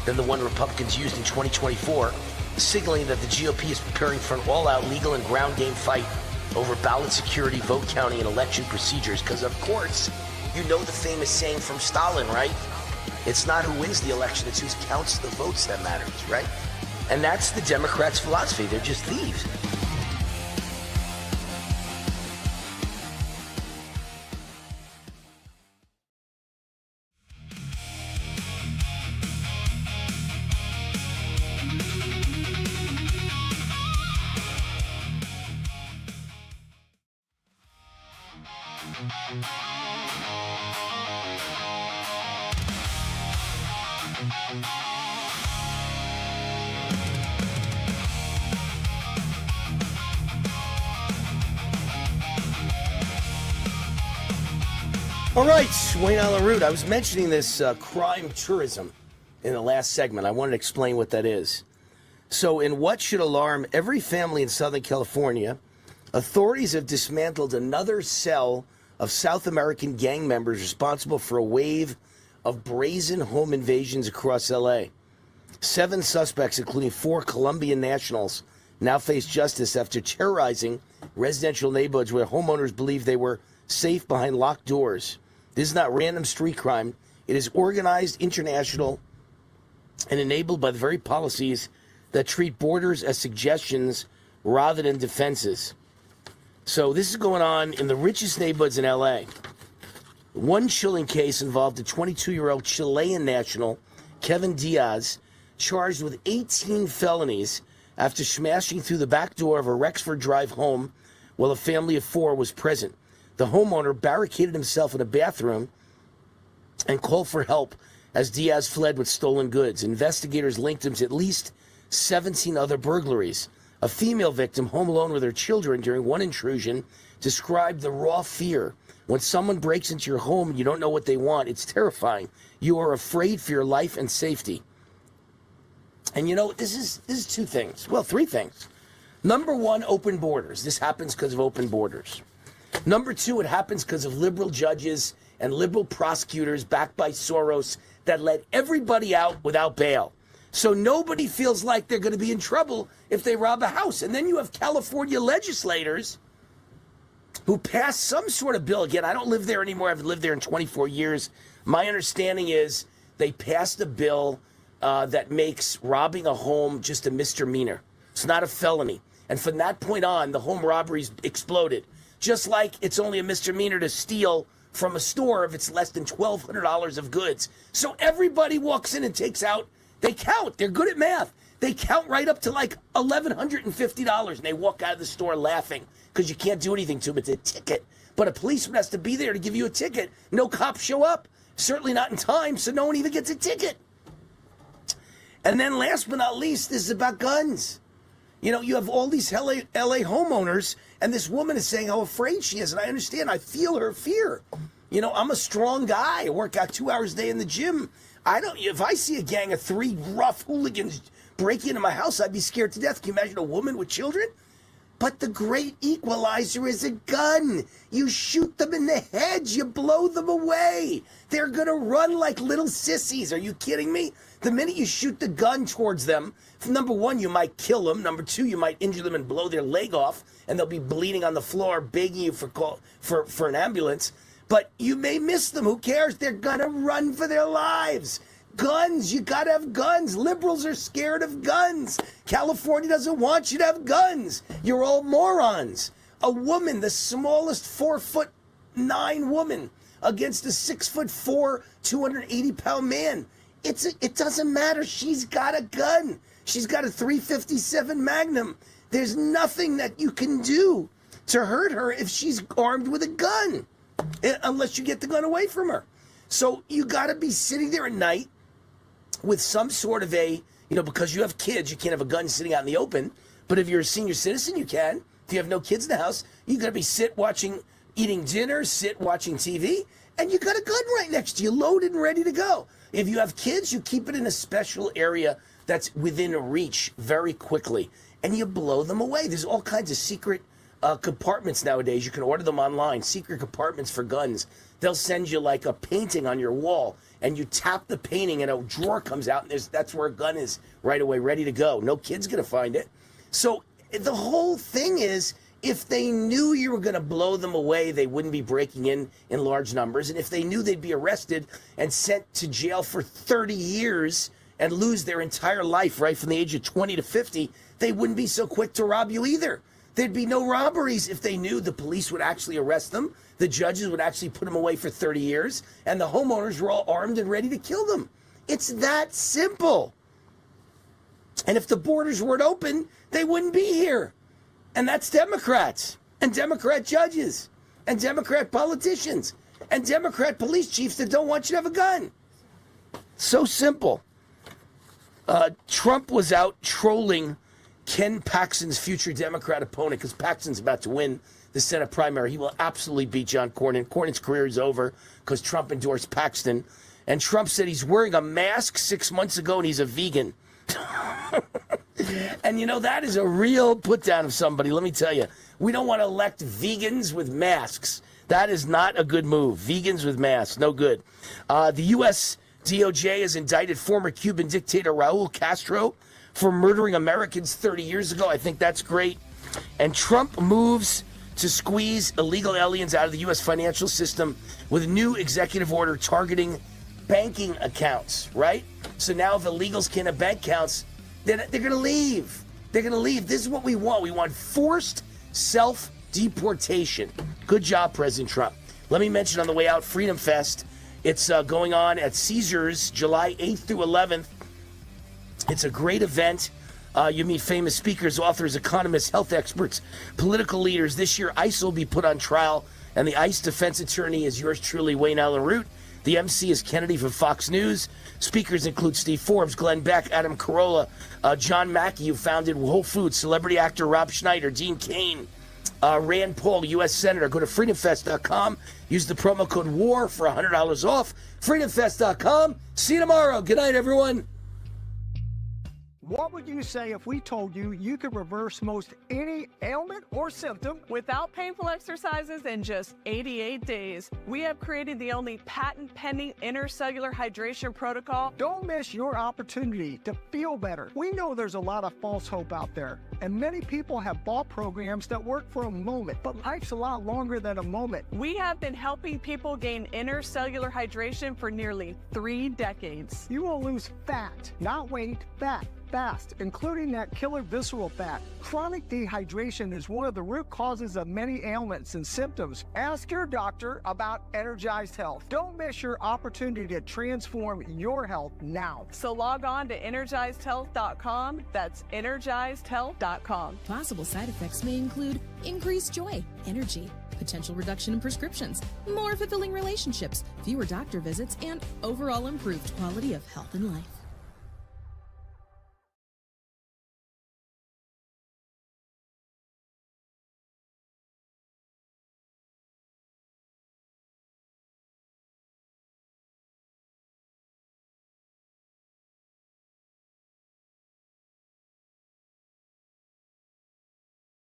than the one Republicans used in 2024, signaling that the GOP is preparing for an all-out legal and ground game fight over ballot security, vote counting, and election procedures. Because, of course, you know the famous saying from Stalin, right? It's not who wins the election, it's who counts the votes that matters, right? And that's the Democrats' philosophy. They're just thieves. All right, Wayne Allyn Root. I was mentioning this crime tourism in the last segment. I wanted to explain what that is. So, in what should alarm every family in Southern California, authorities have dismantled another cell of South American gang members responsible for a wave of brazen home invasions across L.A. 7 suspects, including 4 Colombian nationals, now face justice after terrorizing residential neighborhoods where homeowners believed they were safe behind locked doors. This is not random street crime. It is organized, international, and enabled by the very policies that treat borders as suggestions rather than defenses. So this is going on in the richest neighborhoods in L.A. One chilling case involved a 22-year-old Chilean national, Kevin Diaz, charged with 18 felonies after smashing through the back door of a Rexford Drive home while a family of 4 was present. The homeowner barricaded himself in a bathroom and called for help as Diaz fled with stolen goods. Investigators linked him to at least 17 other burglaries. A female victim, home alone with her children during one intrusion, described the raw fear. When someone breaks into your home and you don't know what they want, it's terrifying. You are afraid for your life and safety. And you know, this is 2 things. Well, 3 things. Number 1, open borders. This happens because of open borders. Number 2, it happens because of liberal judges and liberal prosecutors backed by Soros that let everybody out without bail. So nobody feels like they're going to be in trouble if they rob a house. And then you have California legislators who passed some sort of bill. Again, I don't live there anymore. I've lived there in 24 years. My understanding is they passed a bill that makes robbing a home just a misdemeanor. It's not a felony. And from that point on, the home robberies exploded. Just like it's only a misdemeanor to steal from a store if it's less than $1,200 of goods. So everybody walks in and takes out. They count. They're good at math. They count right up to like $1,150, and they walk out of the store laughing because you can't do anything to them. It's a ticket. But a policeman has to be there to give you a ticket. No cops show up. Certainly not in time, so no one even gets a ticket. And then last but not least, this is about guns. You know, you have all these LA homeowners, and this woman is saying how afraid she is. And I understand. I feel her fear. You know, I'm a strong guy. I work out 2 hours a day in the gym. If I see a gang of 3 rough hooligans break into my house, I'd be scared to death. Can you imagine a woman with children? But the great equalizer is a gun. You shoot them in the head. You blow them away. They're going to run like little sissies. Are you kidding me? The minute you shoot the gun towards them, number 1, you might kill them. Number 2, you might injure them and blow their leg off, and they'll be bleeding on the floor, begging you for an ambulance. But you may miss them. Who cares? They're going to run for their lives. Guns. You got to have guns. Liberals are scared of guns. California doesn't want you to have guns. You're all morons. A woman, the smallest 4'9" woman, against a 6'4", 280-pound man. It doesn't matter. She's got a gun. She's got a .357 Magnum. There's nothing that you can do to hurt her if she's armed with a gun, unless you get the gun away from her. So you got to be sitting there at night with some sort of because you have kids, you can't have a gun sitting out in the open. But if you're a senior citizen, you can. If you have no kids in the house, you got to be eating dinner, watching TV, and you got a gun right next to you, loaded and ready to go. If you have kids, you keep it in a special area that's within reach very quickly, and you blow them away. There's all kinds of secret compartments nowadays. You can order them online, secret compartments for guns. They'll send you like a painting on your wall, and you tap the painting, and a drawer comes out, and that's where a gun is right away, ready to go. No kid's going to find it. So the whole thing is, if they knew you were going to blow them away, they wouldn't be breaking in large numbers. And if they knew they'd be arrested and sent to jail for 30 years and lose their entire life, right, from the age of 20 to 50, they wouldn't be so quick to rob you either. There'd be no robberies if they knew the police would actually arrest them, the judges would actually put them away for 30 years, and the homeowners were all armed and ready to kill them. It's that simple. And if the borders weren't open, they wouldn't be here. And that's Democrats, and Democrat judges, and Democrat politicians, and Democrat police chiefs that don't want you to have a gun. So simple. Trump was out trolling Ken Paxton's future Democrat opponent because Paxton's about to win the Senate primary. He will absolutely beat John Cornyn. Cornyn's career is over because Trump endorsed Paxton. And Trump said he's wearing a mask 6 months ago and he's a vegan. And, you know, that is a real put down of somebody. Let me tell you, we don't want to elect vegans with masks. That is not a good move. Vegans with masks, no good. The U.S. DOJ has indicted former Cuban dictator Raul Castro for murdering Americans 30 years ago. I think that's great. And Trump moves to squeeze illegal aliens out of the U.S. financial system with a new executive order targeting banking accounts, right? So now if illegals can't have bank accounts, they're going to leave. They're going to leave. This is what we want. We want forced self-deportation. Good job, President Trump. Let me mention on the way out, Freedom Fest. It's going on at Caesars, July 8th through 11th. It's a great event. You meet famous speakers, authors, economists, health experts, political leaders. This year, ICE will be put on trial, and the ICE defense attorney is yours truly, Wayne Allen Root. The MC is Kennedy from Fox News. Speakers include Steve Forbes, Glenn Beck, Adam Carolla, John Mackey, who founded Whole Foods, celebrity actor Rob Schneider, Dean Cain, Rand Paul, U.S. Senator. Go to freedomfest.com. Use the promo code WAR for $100 off. freedomfest.com. See you tomorrow. Good night, everyone. What would you say if we told you you could reverse most any ailment or symptom without painful exercises in just 88 days? We have created the only patent-pending intercellular hydration protocol. Don't miss your opportunity to feel better. We know there's a lot of false hope out there, and many people have bought programs that work for a moment, but life's a lot longer than a moment. We have been helping people gain intercellular hydration for nearly 3 decades. You will lose fat, not weight, fat. Fast, including that killer visceral fat. Chronic dehydration is one of the root causes of many ailments and symptoms. Ask your doctor about Energized Health. Don't miss your opportunity to transform your health now. So log on to energizedhealth.com. That's energizedhealth.com. Possible side effects may include increased joy, energy, potential reduction in prescriptions, more fulfilling relationships, fewer doctor visits, and overall improved quality of health and life.